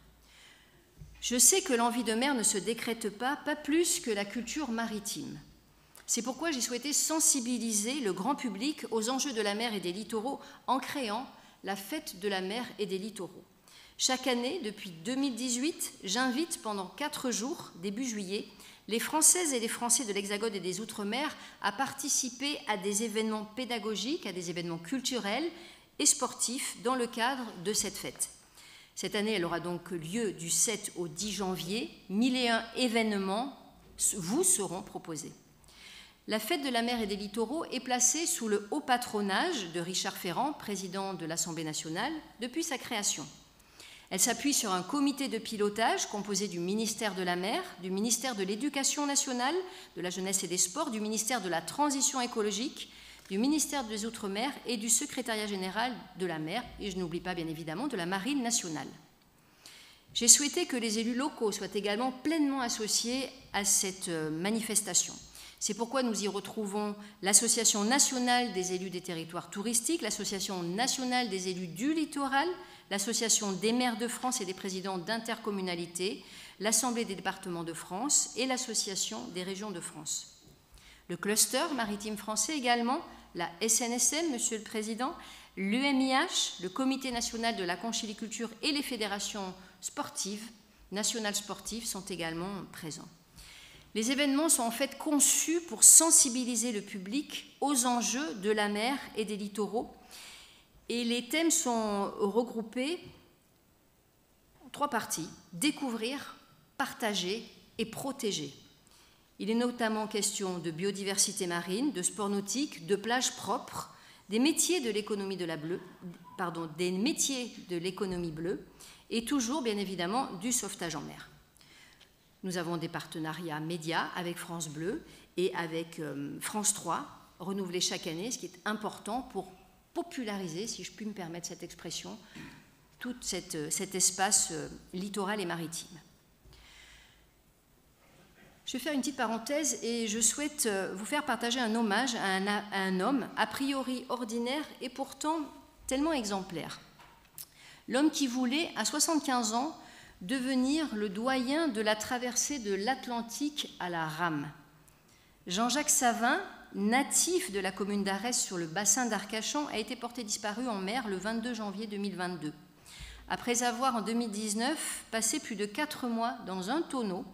Je sais que l'envie de mer ne se décrète pas plus que la culture maritime. C'est pourquoi j'ai souhaité sensibiliser le grand public aux enjeux de la mer et des littoraux en créant la fête de la mer et des littoraux. Chaque année, depuis 2018, j'invite pendant 4 jours, début juillet, les Françaises et les Français de l'Hexagone et des Outre-mer à participer à des événements pédagogiques, à des événements culturels et sportifs dans le cadre de cette fête. Cette année, elle aura donc lieu du 7 au 10 janvier. 1001 événements vous seront proposés. La fête de la mer et des littoraux est placée sous le haut patronage de Richard Ferrand, président de l'Assemblée nationale, depuis sa création. Elle s'appuie sur un comité de pilotage composé du ministère de la Mer, du ministère de l'Éducation nationale, de la Jeunesse et des Sports, du ministère de la Transition écologique, du ministère des Outre-mer et du secrétariat général de la mer, et je n'oublie pas bien évidemment de la Marine nationale. J'ai souhaité que les élus locaux soient également pleinement associés à cette manifestation. C'est pourquoi nous y retrouvons l'Association nationale des élus des territoires touristiques, l'Association nationale des élus du littoral, l'Association des maires de France et des présidents d'intercommunalités, l'Assemblée des départements de France et l'Association des régions de France. Le cluster maritime français également, la SNSM, Monsieur le Président, l'UMIH, le Comité national de la conchyliculture et les fédérations sportives, nationales sportives sont également présents. Les événements sont en fait conçus pour sensibiliser le public aux enjeux de la mer et des littoraux. Et les thèmes sont regroupés en 3 parties: découvrir, partager et protéger. Il est notamment question de biodiversité marine, de sport nautique, de plages propres, des métiers de l'économie bleue et toujours, bien évidemment, du sauvetage en mer. Nous avons des partenariats médias avec France Bleu et avec France 3, renouvelés chaque année, ce qui est important pour populariser, si je puis me permettre cette expression, tout cet espace littoral et maritime. Je vais faire une petite parenthèse et je souhaite vous faire partager un hommage à un homme a priori ordinaire et pourtant tellement exemplaire. L'homme qui voulait, à 75 ans, devenir le doyen de la traversée de l'Atlantique à la rame. Jean-Jacques Savin, natif de la commune d'Arès sur le bassin d'Arcachon, a été porté disparu en mer le 22 janvier 2022. Après avoir, en 2019, passé plus de 4 mois dans un tonneau,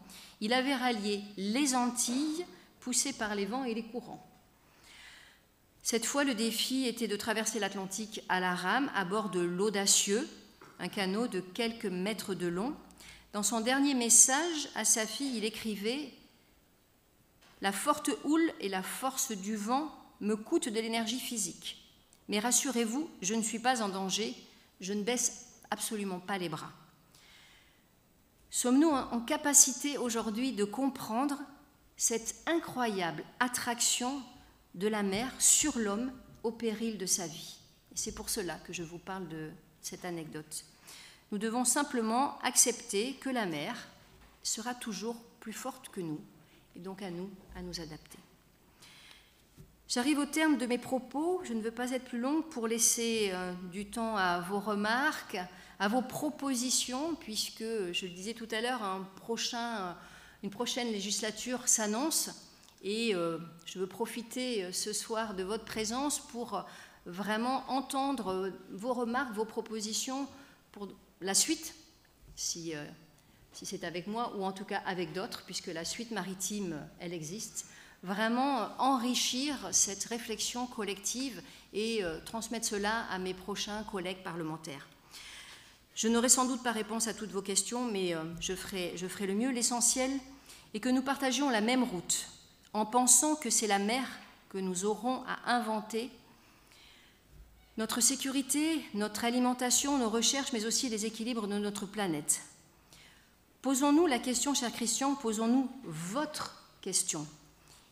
il avait rallié les Antilles, poussé par les vents et les courants. Cette fois, le défi était de traverser l'Atlantique à la rame, à bord de l'Audacieux, un canot de quelques mètres de long. Dans son dernier message à sa fille, il écrivait « La forte houle et la force du vent me coûtent de l'énergie physique. Mais rassurez-vous, je ne suis pas en danger, je ne baisse absolument pas les bras. » Sommes-nous en capacité aujourd'hui de comprendre cette incroyable attraction de la mer sur l'homme au péril de sa vie? Et c'est pour cela que je vous parle de cette anecdote. Nous devons simplement accepter que la mer sera toujours plus forte que nous, et donc à nous adapter. J'arrive au terme de mes propos. Je ne veux pas être plus longue pour laisser du temps à vos remarques, à vos propositions, puisque, je le disais tout à l'heure, une prochaine législature s'annonce, et je veux profiter ce soir de votre présence pour vraiment entendre vos remarques, vos propositions pour la suite, si c'est avec moi, ou en tout cas avec d'autres, puisque la suite maritime, elle existe. Vraiment enrichir cette réflexion collective et transmettre cela à mes prochains collègues parlementaires. Je n'aurai sans doute pas réponse à toutes vos questions, mais je ferai le mieux. L'essentiel est que nous partagions la même route, en pensant que c'est la mer que nous aurons à inventer. Notre sécurité, notre alimentation, nos recherches, mais aussi les équilibres de notre planète. Posons-nous la question, cher Christian, posons-nous votre question.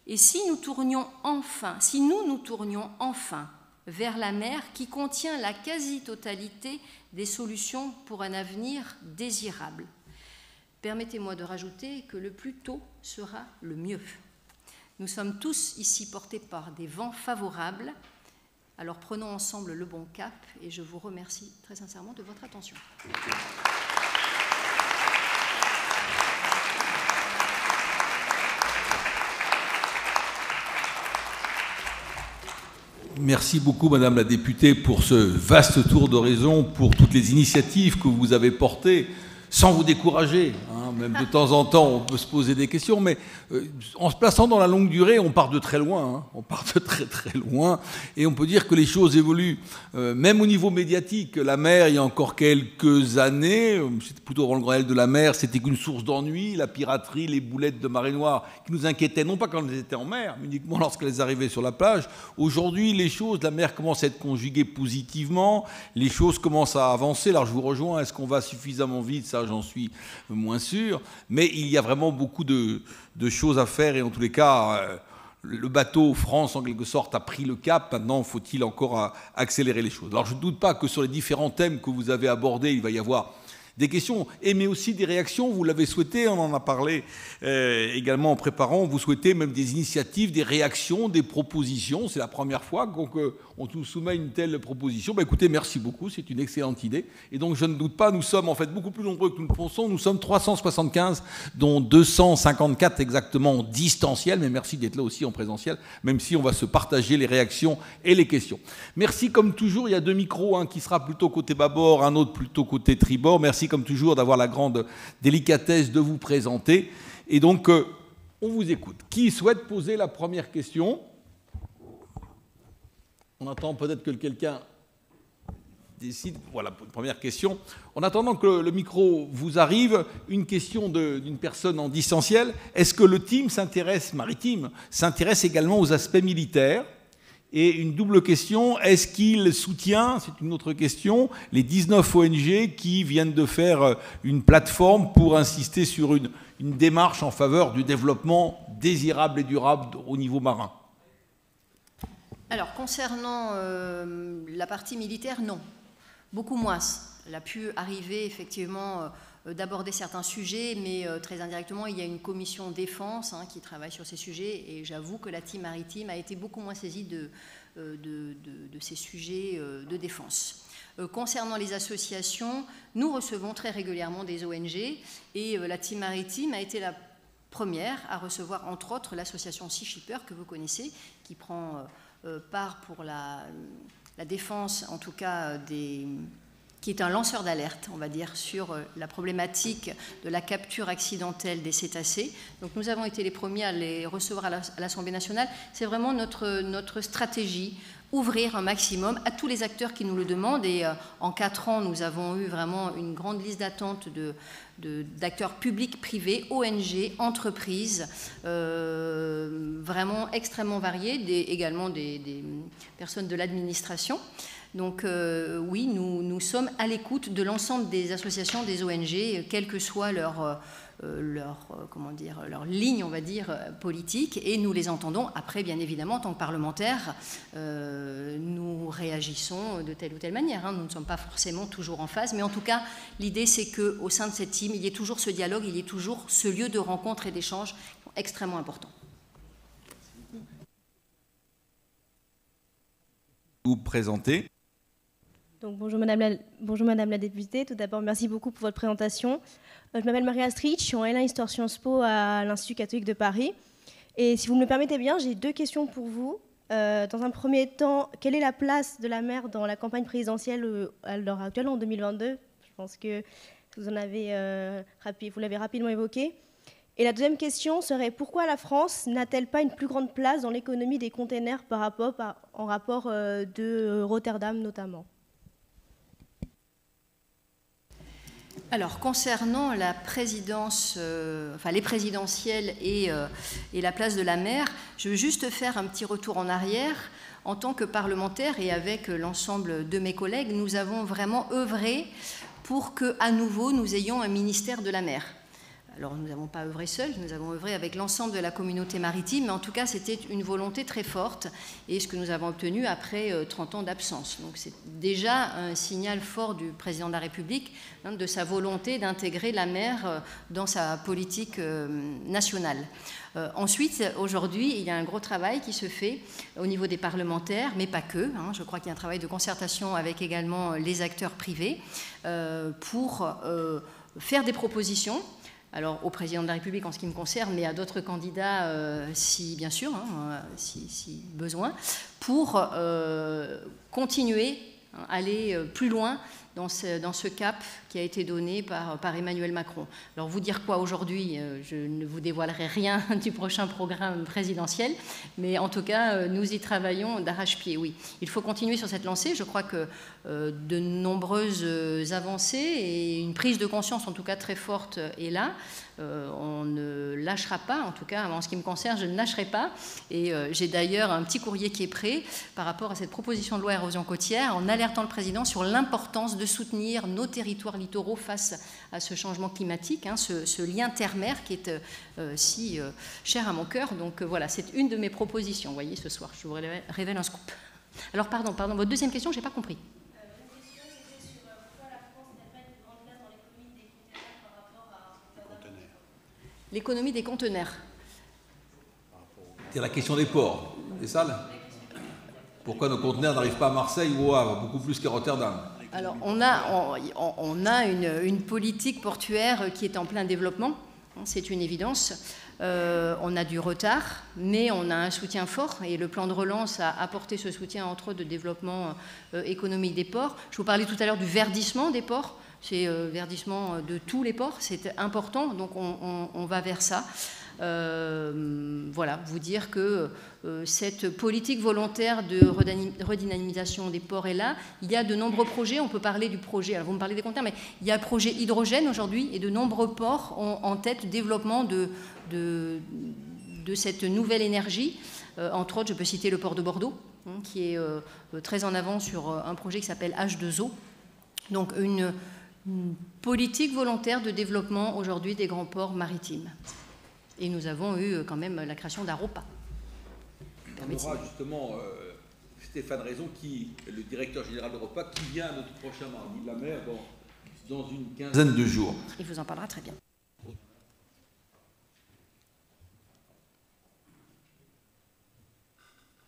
Et si nous nous tournions enfin vers la mer qui contient la quasi-totalité des solutions pour un avenir désirable? Permettez-moi de rajouter que le plus tôt sera le mieux. Nous sommes tous ici portés par des vents favorables, alors prenons ensemble le bon cap et je vous remercie très sincèrement de votre attention. Merci beaucoup, Madame la députée, pour ce vaste tour d'horizon, pour toutes les initiatives que vous avez portées sans vous décourager, hein, même de temps en temps, on peut se poser des questions, mais en se plaçant dans la longue durée, on part de très loin, hein, on part de très très loin, et on peut dire que les choses évoluent, même au niveau médiatique. La mer, il y a encore quelques années, c'était plutôt avant le Grenelle de la mer, c'était qu'une source d'ennui, la piraterie, les boulettes de marée noire, qui nous inquiétaient, non pas quand elles étaient en mer, mais uniquement lorsqu'elles arrivaient sur la plage. Aujourd'hui, les choses, la mer commence à être conjuguée positivement, les choses commencent à avancer. Alors je vous rejoins, est-ce qu'on va suffisamment vite? Ça, j'en suis moins sûr, mais il y a vraiment beaucoup de choses à faire, et en tous les cas, le bateau France, en quelque sorte, a pris le cap. Maintenant, faut-il encore accélérer les choses? Alors je ne doute pas que sur les différents thèmes que vous avez abordés, il va y avoir des questions, mais aussi des réactions. Vous l'avez souhaité, on en a parlé également en préparant. Vous souhaitez même des initiatives, des réactions, des propositions. C'est la première fois qu'on nous soumet une telle proposition. Ben, écoutez, merci beaucoup, c'est une excellente idée. Et donc, je ne doute pas, nous sommes en fait beaucoup plus nombreux que nous le pensons. Nous sommes 375, dont 254 exactement en distanciel. Mais merci d'être là aussi en présentiel, même si on va se partager les réactions et les questions. Merci, comme toujours. Il y a 2 micros, un qui sera plutôt côté bâbord, un autre plutôt côté tribord. Merci, comme toujours, d'avoir la grande délicatesse de vous présenter. Et donc, on vous écoute. Qui souhaite poser la première question? On attend peut-être que quelqu'un décide. Voilà, première question. En attendant que le micro vous arrive, une question d'une personne en distanciel. Est-ce que le team maritime s'intéresse également aux aspects militaires? Et une double question, est-ce qu'il soutient, c'est une autre question, les 19 ONG qui viennent de faire une plateforme pour insister sur une démarche en faveur du développement désirable et durable au niveau marin? Alors, concernant la partie militaire, non. Beaucoup moins. Elle a pu arriver, effectivement, d'aborder certains sujets, mais très indirectement, il y a une commission défense qui travaille sur ces sujets, et j'avoue que la team maritime a été beaucoup moins saisie de ces sujets de défense. Concernant les associations, nous recevons très régulièrement des ONG, et la team maritime a été la première à recevoir, entre autres, l'association Sea Shipper, que vous connaissez, qui prend part pour la défense, en tout cas, qui est un lanceur d'alerte, on va dire, sur la problématique de la capture accidentelle des cétacés. Donc nous avons été les premiers à les recevoir à l'Assemblée nationale. C'est vraiment notre stratégie, ouvrir un maximum à tous les acteurs qui nous le demandent. Et en 4 ans, nous avons eu vraiment une grande liste d'attente d'acteurs publics, privés, ONG, entreprises, vraiment extrêmement variés, également des personnes de l'administration. Donc oui, nous sommes à l'écoute de l'ensemble des associations, des ONG, quelle que soit leur ligne, on va dire, politique, et nous les entendons. Après, bien évidemment, en tant que parlementaires, nous réagissons de telle ou telle manière. Nous ne sommes pas forcément toujours en phase, mais en tout cas, l'idée, c'est qu'au sein de cette team, il y ait toujours ce dialogue, il y ait toujours ce lieu de rencontre et d'échange extrêmement important. Vous présentez. Donc, bonjour Madame la députée. Tout d'abord, merci beaucoup pour votre présentation. Je m'appelle Marie-Astrid, je suis en L1 Histoire Sciences Po à l'Institut catholique de Paris. Et si vous me le permettez bien, j'ai 2 questions pour vous. Dans un premier temps, quelle est la place de la mer dans la campagne présidentielle à l'heure actuelle, en 2022? Je pense que vous l'avez rapidement évoqué. Et la deuxième question serait, pourquoi la France n'a-t-elle pas une plus grande place dans l'économie des containers en rapport de Rotterdam notamment? Alors, concernant la présidence, les présidentielles et la place de la mer, je veux juste faire un petit retour en arrière. En tant que parlementaire et avec l'ensemble de mes collègues, nous avons vraiment œuvré pour qu'à nouveau nous ayons un ministère de la mer. Alors, nous n'avons pas œuvré seuls, nous avons œuvré avec l'ensemble de la communauté maritime, mais en tout cas, c'était une volonté très forte, et ce que nous avons obtenu après 30 ans d'absence. Donc, c'est déjà un signal fort du président de la République, de sa volonté d'intégrer la mer dans sa politique nationale. Ensuite, aujourd'hui, il y a un gros travail qui se fait au niveau des parlementaires, mais pas que. Je crois qu'il y a un travail de concertation avec également les acteurs privés pour faire des propositions. Alors, au président de la République en ce qui me concerne, mais à d'autres candidats, si bien sûr, si besoin, pour continuer, aller plus loin dans ce cap qui a été donné par Emmanuel Macron. Alors vous dire quoi aujourd'hui, je ne vous dévoilerai rien du prochain programme présidentiel, mais en tout cas, nous y travaillons d'arrache-pied, oui. Il faut continuer sur cette lancée. Je crois que de nombreuses avancées et une prise de conscience, en tout cas très forte, est là. On ne lâchera pas, en tout cas en ce qui me concerne, je ne lâcherai pas. Et j'ai d'ailleurs un petit courrier qui est prêt par rapport à cette proposition de loi érosion côtière, en alertant le président sur l'importance de soutenir nos territoires littoraux face à ce changement climatique, hein, ce lien terre-mer qui est si cher à mon cœur. Donc voilà, c'est une de mes propositions, vous voyez, ce soir. Je vous révèle un scoop. Alors pardon, votre deuxième question, je n'ai pas compris. L'économie des conteneurs. C'est la question des ports, c'est ça là? Pourquoi nos conteneurs n'arrivent pas à Marseille ou au Havre, beaucoup plus qu'à Rotterdam? Alors, on a une politique portuaire qui est en plein développement, c'est une évidence. On a du retard, mais on a un soutien fort et le plan de relance a apporté ce soutien, entre autres, de développement économique des ports. Je vous parlais tout à l'heure du verdissement des ports. C'est verdissement de tous les ports, c'est important, donc on va vers ça. Voilà, vous dire que cette politique volontaire de redynamisation des ports est là. Il y a de nombreux projets, on peut parler du projet, alors vous me parlez des conteneurs, mais il y a le projet hydrogène aujourd'hui et de nombreux ports ont en tête le développement de cette nouvelle énergie. Entre autres, je peux citer le port de Bordeaux, hein, qui est très en avant sur un projet qui s'appelle H2O. Donc une politique volontaire de développement aujourd'hui des grands ports maritimes. Et nous avons eu quand même la création d'Aropa. On aura justement Stéphane Raison, le directeur général d'Aropa, qui vient à notre prochain mardi de la mer dans une quinzaine de jours. Il vous en parlera très bien.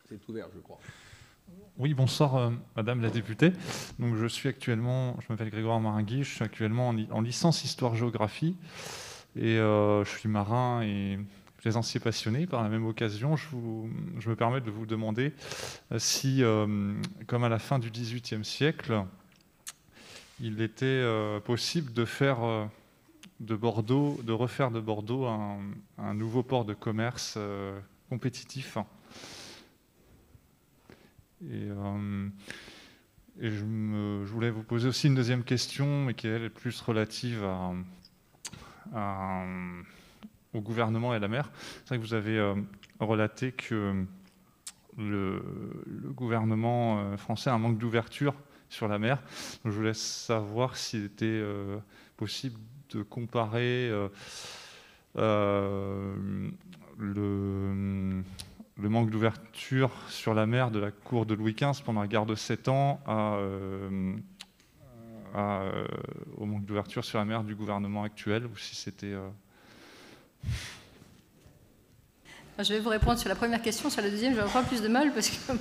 C'est ouvert, je crois. Oui, bonsoir Madame la députée. Donc, je m'appelle Grégoire Maringui, je suis actuellement en licence Histoire-Géographie et je suis marin et plaisancier passionné. Par la même occasion, je me permets de vous demander si, comme à la fin du XVIIIe siècle, il était possible de refaire de Bordeaux un nouveau port de commerce compétitif. Et je voulais vous poser aussi une deuxième question, mais qui est plus relative au gouvernement et à la mer. C'est vrai que vous avez relaté que le gouvernement français a un manque d'ouverture sur la mer. Donc je voulais savoir s'il était possible de comparer le manque d'ouverture sur la mer de la cour de Louis XV pendant la guerre de 7 ans au manque d'ouverture sur la mer du gouvernement actuel, ou si c'était... Je vais vous répondre sur la première question. Sur la deuxième, je vais avoir plus de mal parce que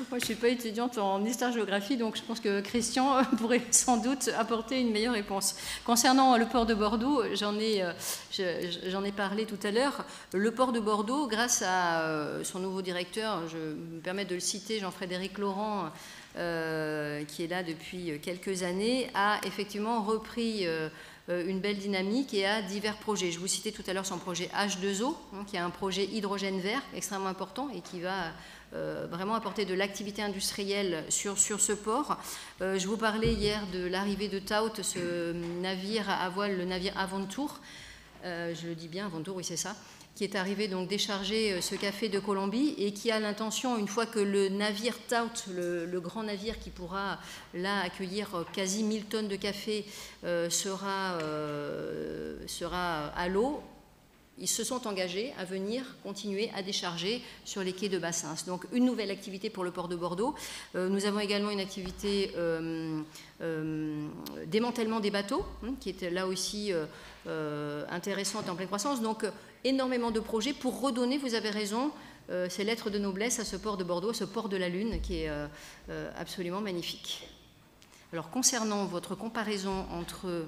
moi, je ne suis pas étudiante en histoire-géographie, donc je pense que Christian pourrait sans doute apporter une meilleure réponse. Concernant le port de Bordeaux, j'en ai parlé tout à l'heure. Le port de Bordeaux, grâce à son nouveau directeur, je me permets de le citer, Jean-Frédéric Laurent, qui est là depuis quelques années, a effectivement repris une belle dynamique et a divers projets. Je vous citais tout à l'heure son projet H2O, hein, qui est un projet hydrogène vert extrêmement important et qui va vraiment apporter de l'activité industrielle sur ce port. Je vous parlais hier de l'arrivée de Taut, ce navire à voile, le navire Aventour, je le dis bien, Aventour, oui c'est ça, qui est arrivé donc décharger ce café de Colombie et qui a l'intention, une fois que le navire Taut, le grand navire qui pourra là accueillir quasi 1000 tonnes de café, sera à l'eau, ils se sont engagés à venir continuer à décharger sur les quais de Bassins. Donc une nouvelle activité pour le port de Bordeaux. Nous avons également une activité démantèlement des bateaux, qui est là aussi intéressante, en pleine croissance. Donc énormément de projets pour redonner, vous avez raison, ces lettres de noblesse à ce port de Bordeaux, ce port de la Lune, qui est absolument magnifique. Alors concernant votre comparaison entre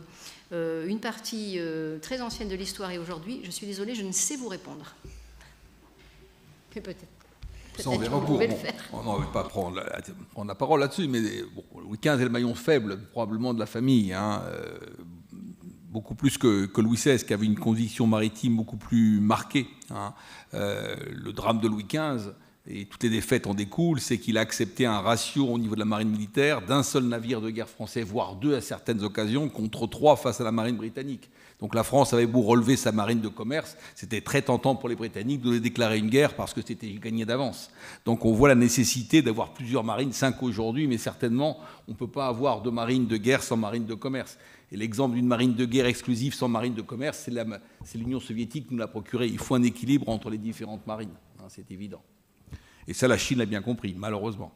une partie très ancienne de l'histoire et aujourd'hui, je suis désolée, je ne sais vous répondre. Mais peut-être. Ça, on verra pour. On ne va pas prendre la parole là-dessus, mais bon, Louis XV est le maillon faible, probablement, de la famille. Beaucoup plus que Louis XVI, qui avait une conviction maritime beaucoup plus marquée. Le drame de Louis XV, et toutes les défaites en découlent, c'est qu'il a accepté un ratio au niveau de la marine militaire d'un seul navire de guerre français, voire deux à certaines occasions, contre 3 face à la marine britannique. Donc la France avait beau relever sa marine de commerce, c'était très tentant pour les Britanniques de les déclarer une guerre parce que c'était gagné d'avance. Donc on voit la nécessité d'avoir plusieurs marines, 5 aujourd'hui, mais certainement on ne peut pas avoir de marine de guerre sans marine de commerce. Et l'exemple d'une marine de guerre exclusive sans marine de commerce, c'est l'Union soviétique qui nous l'a procuré. Il faut un équilibre entre les différentes marines, c'est évident. Et ça, la Chine l'a bien compris, malheureusement.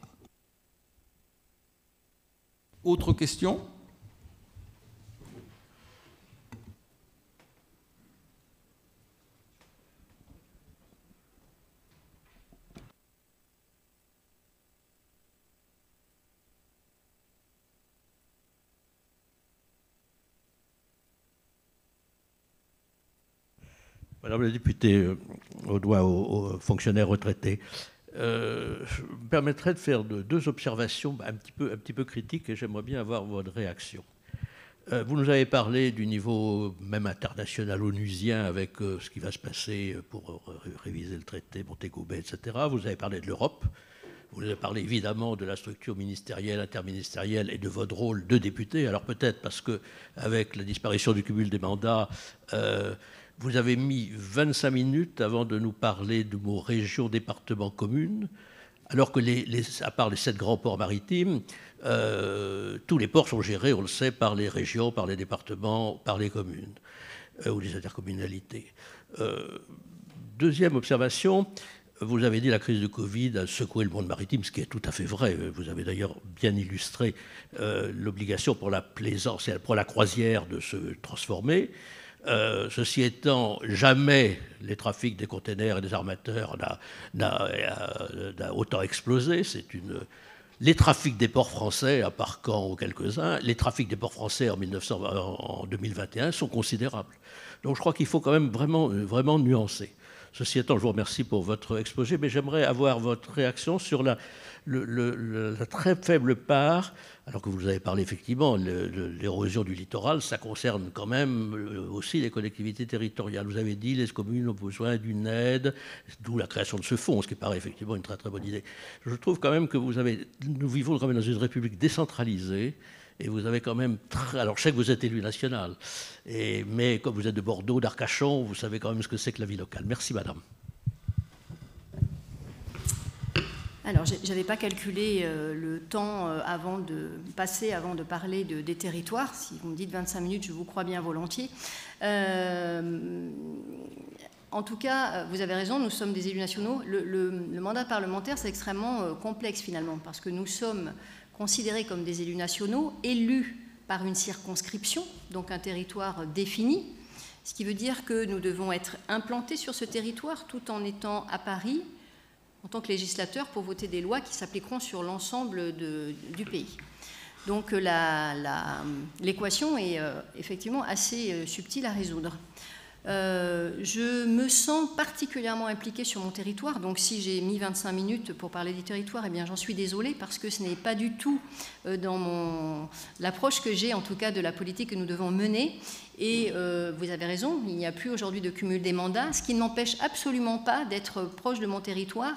Autre question ? Madame la députée, aux fonctionnaires retraités, je me permettrai de faire deux observations un petit peu critiques et j'aimerais bien avoir votre réaction. Vous nous avez parlé du niveau même international onusien avec ce qui va se passer pour réviser le traité Montego Bay, etc. Vous avez parlé de l'Europe. Vous avez parlé évidemment de la structure ministérielle, interministérielle et de votre rôle de député. Alors peut-être parce qu'avec la disparition du cumul des mandats, vous avez mis 25 minutes avant de nous parler de mots région, département, commune, alors que, à part les 7 grands ports maritimes, tous les ports sont gérés, on le sait, par les régions, par les départements, par les communes ou les intercommunalités. Deuxième observation, vous avez dit que la crise du Covid a secoué le monde maritime, ce qui est tout à fait vrai. Vous avez d'ailleurs bien illustré l'obligation pour la plaisance et pour la croisière de se transformer. Ceci étant, jamais les trafics des containers et des armateurs n'a autant explosé. Les trafics des ports français, à part Caen ou quelques-uns, les trafics des ports français en 2021 sont considérables. Donc je crois qu'il faut quand même vraiment nuancer. Ceci étant, je vous remercie pour votre exposé, mais j'aimerais avoir votre réaction sur la très faible part, alors que vous avez parlé effectivement, l'érosion du littoral, ça concerne quand même aussi les collectivités territoriales. Vous avez dit les communes ont besoin d'une aide, d'où la création de ce fonds, ce qui paraît effectivement une très très bonne idée. Je trouve quand même que nous vivons quand même dans une république décentralisée, et vous avez quand même alors je sais que vous êtes élu national, mais comme vous êtes de Bordeaux, d'Arcachon, vous savez quand même ce que c'est que la vie locale. Merci madame. Alors, je n'avais pas calculé le temps avant de parler des territoires. Si vous me dites 25 minutes, je vous crois bien volontiers. En tout cas, vous avez raison, nous sommes des élus nationaux. Le mandat parlementaire, c'est extrêmement complexe finalement, parce que nous sommes considérés comme des élus nationaux, élus par une circonscription, donc un territoire défini, ce qui veut dire que nous devons être implantés sur ce territoire tout en étant à Paris, en tant que législateur, pour voter des lois qui s'appliqueront sur l'ensemble du pays. Donc l'équation est effectivement assez subtile à résoudre. Je me sens particulièrement impliquée sur mon territoire, donc si j'ai mis 25 minutes pour parler du territoire, eh bien j'en suis désolée parce que ce n'est pas du tout dans l'approche que j'ai en tout cas de la politique que nous devons mener. Et vous avez raison, il n'y a plus aujourd'hui de cumul des mandats, ce qui ne m'empêche absolument pas d'être proche de mon territoire,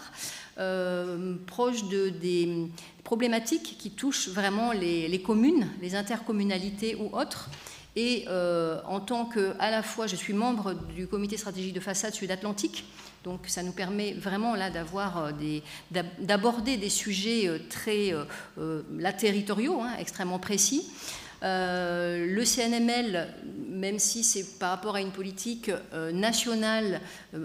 proche des problématiques qui touchent vraiment les communes, les intercommunalités ou autres. Et en tant que, à la fois, je suis membre du comité stratégique de façade Sud-Atlantique, donc ça nous permet vraiment là d'aborder des sujets très territoriaux, extrêmement précis. Le CNML, même si c'est par rapport à une politique nationale,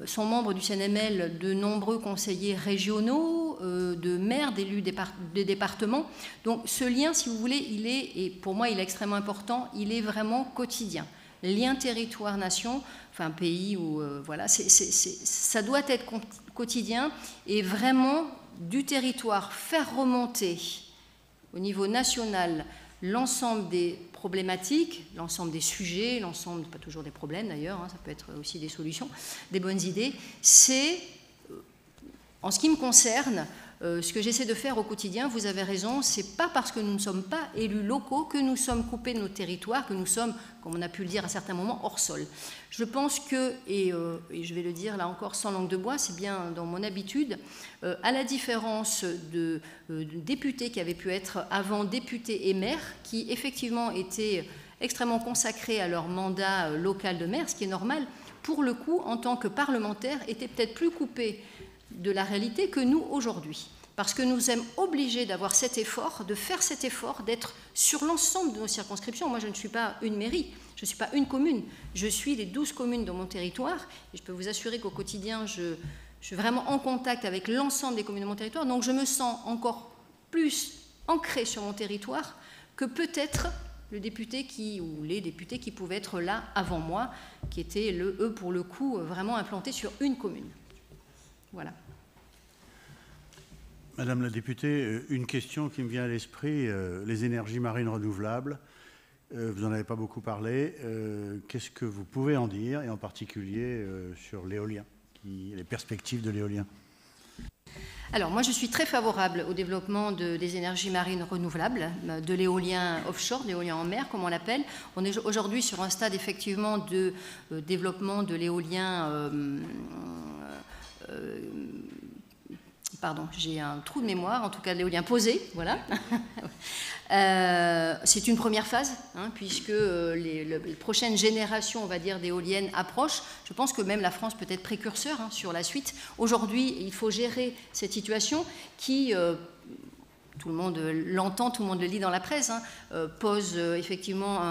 sont membres du CNML de nombreux conseillers régionaux, de maires, d'élus des départements. Donc ce lien, si vous voulez, et pour moi il est extrêmement important, il est vraiment quotidien. Lien territoire-nation, enfin pays où voilà, ça doit être quotidien et vraiment du territoire faire remonter au niveau national l'ensemble des problématiques, l'ensemble des sujets, l'ensemble, pas toujours des problèmes d'ailleurs, ça peut être aussi des solutions, des bonnes idées, c'est En ce qui me concerne, ce que j'essaie de faire au quotidien, vous avez raison, c'est pas parce que nous ne sommes pas élus locaux que nous sommes coupés de nos territoires, que nous sommes, comme on a pu le dire à certains moments, hors sol. Je pense que, et je vais le dire là encore sans langue de bois, c'est bien dans mon habitude, à la différence de députés qui avaient pu être avant députés et maires, qui effectivement étaient extrêmement consacrés à leur mandat local de maire, ce qui est normal, pour le coup, en tant que parlementaires, étaient peut-être plus coupés de la réalité que nous aujourd'hui. Parce que nous sommes obligés d'avoir cet effort, de faire cet effort, d'être sur l'ensemble de nos circonscriptions. Moi, je ne suis pas une mairie, je ne suis pas une commune, je suis les 12 communes dans mon territoire, et je peux vous assurer qu'au quotidien, je suis vraiment en contact avec l'ensemble des communes de mon territoire, donc je me sens encore plus ancrée sur mon territoire que peut-être le député ou les députés qui pouvaient être là avant moi, qui étaient, eux, pour le coup, vraiment implantés sur une commune. Voilà. Madame la députée, une question qui me vient à l'esprit, les énergies marines renouvelables. Vous n'en avez pas beaucoup parlé. Qu'est-ce que vous pouvez en dire, et en particulier sur l'éolien, les perspectives de l'éolien? Alors, moi, je suis très favorable au développement des énergies marines renouvelables, de l'éolien offshore, de l'éolien en mer, comme on l'appelle. On est aujourd'hui sur un stade, effectivement, de développement de l'éolien... pardon, j'ai un trou de mémoire, en tout cas de l'éolien posé, voilà. C'est une première phase, hein, puisque les prochaines générations, on va dire, d'éoliennes approchent. Je pense que même la France peut être précurseur, hein, sur la suite. Aujourd'hui, il faut gérer cette situation qui, tout le monde l'entend, tout le monde le lit dans la presse, hein, pose effectivement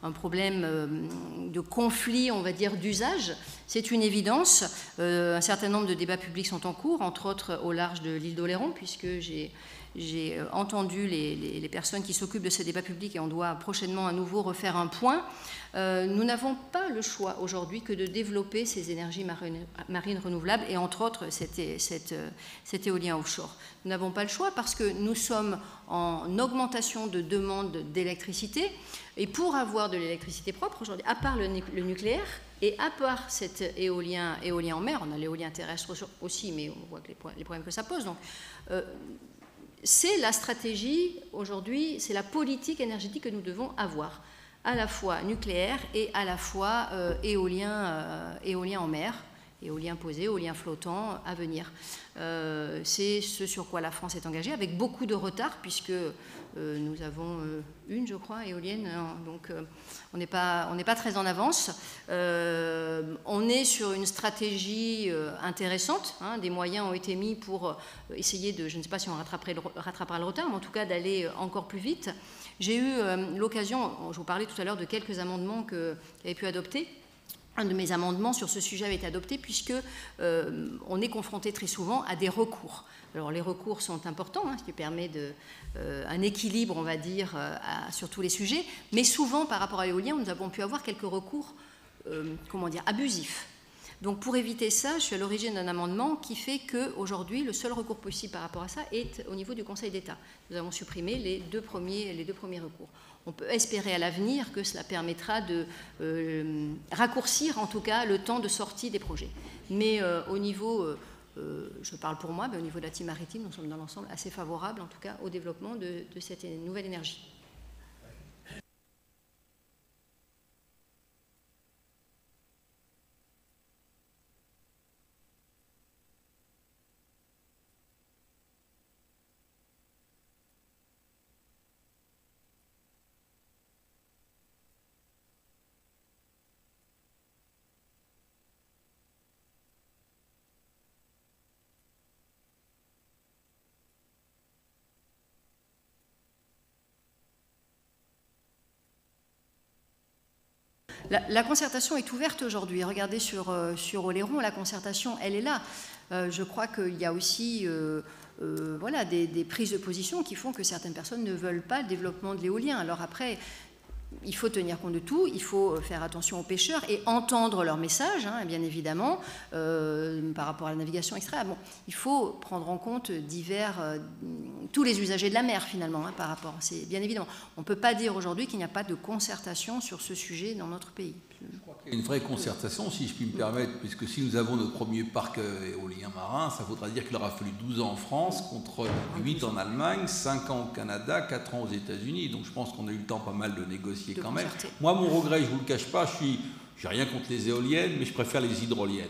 un problème de conflit, on va dire, d'usage. C'est une évidence. Un certain nombre de débats publics sont en cours, entre autres au large de l'île d'Oléron, puisque j'ai entendu les personnes qui s'occupent de ces débats publics et on doit prochainement à nouveau refaire un point. Nous n'avons pas le choix aujourd'hui que de développer ces énergies marines renouvelables et entre autres cet éolien offshore. Nous n'avons pas le choix parce que nous sommes en augmentation de demande d'électricité et pour avoir de l'électricité propre aujourd'hui, à part le nucléaire et à part cet éolien en mer, on a l'éolien terrestre aussi, mais on voit que les problèmes que ça pose. Donc, c'est la stratégie aujourd'hui, c'est la politique énergétique que nous devons avoir, à la fois nucléaire et à la fois éolien en mer, éolien posé, éolien flottant à venir. C'est ce sur quoi la France est engagée, avec beaucoup de retard, puisque nous avons une, je crois, éolienne, donc on n'est pas très en avance. On est sur une stratégie intéressante, hein, des moyens ont été mis pour essayer de, je ne sais pas si on rattrapera le retard, mais en tout cas d'aller encore plus vite. J'ai eu l'occasion, je vous parlais tout à l'heure de quelques amendements que j'avais pu adopter. Un de mes amendements sur ce sujet avait été adopté puisque on est confronté très souvent à des recours. Alors les recours sont importants, hein, ce qui permet un équilibre, on va dire, sur tous les sujets, mais souvent par rapport à l'éolien, nous avons pu avoir quelques recours, abusifs. Donc pour éviter ça, je suis à l'origine d'un amendement qui fait qu'aujourd'hui, le seul recours possible par rapport à ça est au niveau du Conseil d'État. Nous avons supprimé les deux premiers recours. On peut espérer à l'avenir que cela permettra de raccourcir en tout cas le temps de sortie des projets. Mais au niveau, je parle pour moi, mais au niveau de la team maritime, nous sommes dans l'ensemble assez favorables en tout cas au développement de cette nouvelle énergie. La concertation est ouverte aujourd'hui. Regardez sur Oléron, la concertation, elle est là. Je crois qu'il y a aussi des prises de position qui font que certaines personnes ne veulent pas le développement de l'éolien. Alors après, il faut tenir compte de tout, il faut faire attention aux pêcheurs et entendre leur message, hein, bien évidemment, par rapport à la navigation, etc. Bon, il faut prendre en compte tous les usagers de la mer, finalement, hein, par rapport. C'est bien évidemment. On ne peut pas dire aujourd'hui qu'il n'y a pas de concertation sur ce sujet dans notre pays. Je crois qu'il y a une vraie concertation, si je puis me permettre, puisque si nous avons notre premier parc éolien marin, ça voudra dire qu'il aura fallu 12 ans en France, contre 8 en Allemagne, 5 ans au Canada, 4 ans aux États-Unis. Donc je pense qu'on a eu le temps pas mal de négocier quand même. Moi, mon regret, je ne vous le cache pas, je n'ai rien contre les éoliennes, mais je préfère les hydroliennes.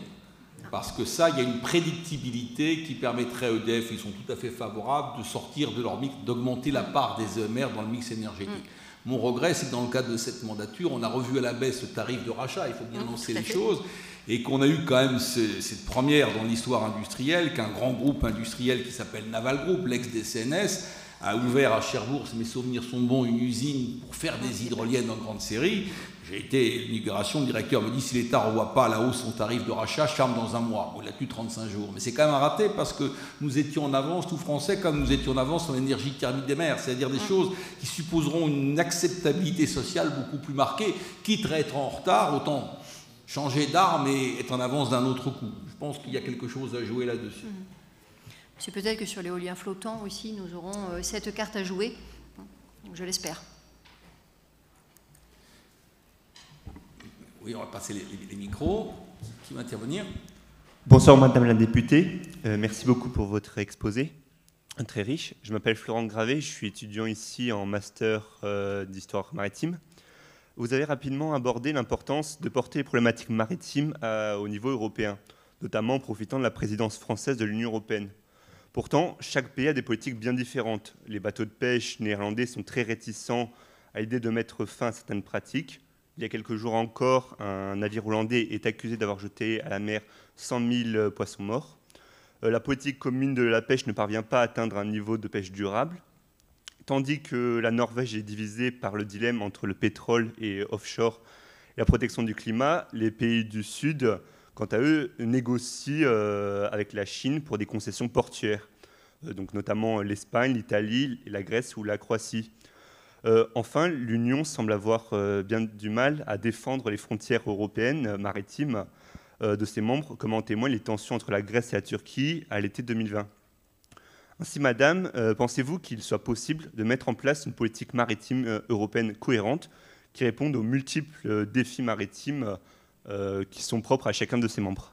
Parce que ça, il y a une prédictibilité qui permettrait à EDF, ils sont tout à fait favorables, de sortir de leur mix, d'augmenter la part des EMR dans le mix énergétique. Mon regret, c'est que dans le cadre de cette mandature, on a revu à la baisse le tarif de rachat, il faut bien annoncer les choses, et qu'on a eu quand même cette première dans l'histoire industrielle, qu'un grand groupe industriel qui s'appelle Naval Group, l'ex-DCNS, a ouvert à Cherbourg, si mes souvenirs sont bons, une usine pour faire des hydroliennes en grande série. J'ai été l'immigration, le directeur me dit si l'État ne revoit pas la hausse son tarif de rachat, je ferme dans un mois. Bon, il a tenu 35 jours. Mais c'est quand même un raté parce que nous étions en avance, tout français, comme nous étions en avance en énergie thermique des mers. C'est-à-dire des choses qui supposeront une acceptabilité sociale beaucoup plus marquée. Quitte à être en retard, autant changer d'arme et être en avance d'un autre coup. Je pense qu'il y a quelque chose à jouer là-dessus. C'est peut-être que sur l'éolien flottant aussi, nous aurons cette carte à jouer. Je l'espère. Oui, on va passer les micros. Qui va intervenir? Bonsoir Madame la députée, merci beaucoup pour votre exposé, très riche. Je m'appelle Florent Gravé, je suis étudiant ici en master d'histoire maritime. Vous avez rapidement abordé l'importance de porter les problématiques maritimes au niveau européen, notamment en profitant de la présidence française de l'Union européenne. Pourtant, chaque pays a des politiques bien différentes. Les bateaux de pêche néerlandais sont très réticents à l'idée de mettre fin à certaines pratiques. Il y a quelques jours encore, un navire hollandais est accusé d'avoir jeté à la mer 100 000 poissons morts. La politique commune de la pêche ne parvient pas à atteindre un niveau de pêche durable, tandis que la Norvège est divisée par le dilemme entre le pétrole et offshore et la protection du climat. Les pays du Sud, quant à eux, négocient avec la Chine pour des concessions portuaires, donc notamment l'Espagne, l'Italie, la Grèce ou la Croatie. Enfin, l'Union semble avoir bien du mal à défendre les frontières européennes maritimes de ses membres, comme en témoignent les tensions entre la Grèce et la Turquie à l'été 2020. Ainsi, Madame, pensez-vous qu'il soit possible de mettre en place une politique maritime européenne cohérente qui réponde aux multiples défis maritimes qui sont propres à chacun de ses membres?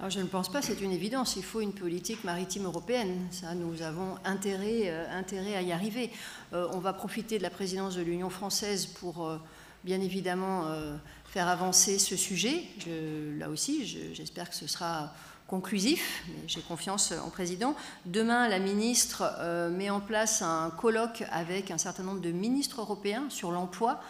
Alors, je ne pense pas, c'est une évidence. Il faut une politique maritime européenne. Ça, nous avons intérêt à y arriver. On va profiter de la présidence de l'Union française pour, bien évidemment, faire avancer ce sujet. Là aussi, j'espère que ce sera conclusif, mais j'ai confiance en président. Demain, la ministre met en place un colloque avec un certain nombre de ministres européens sur l'emploi.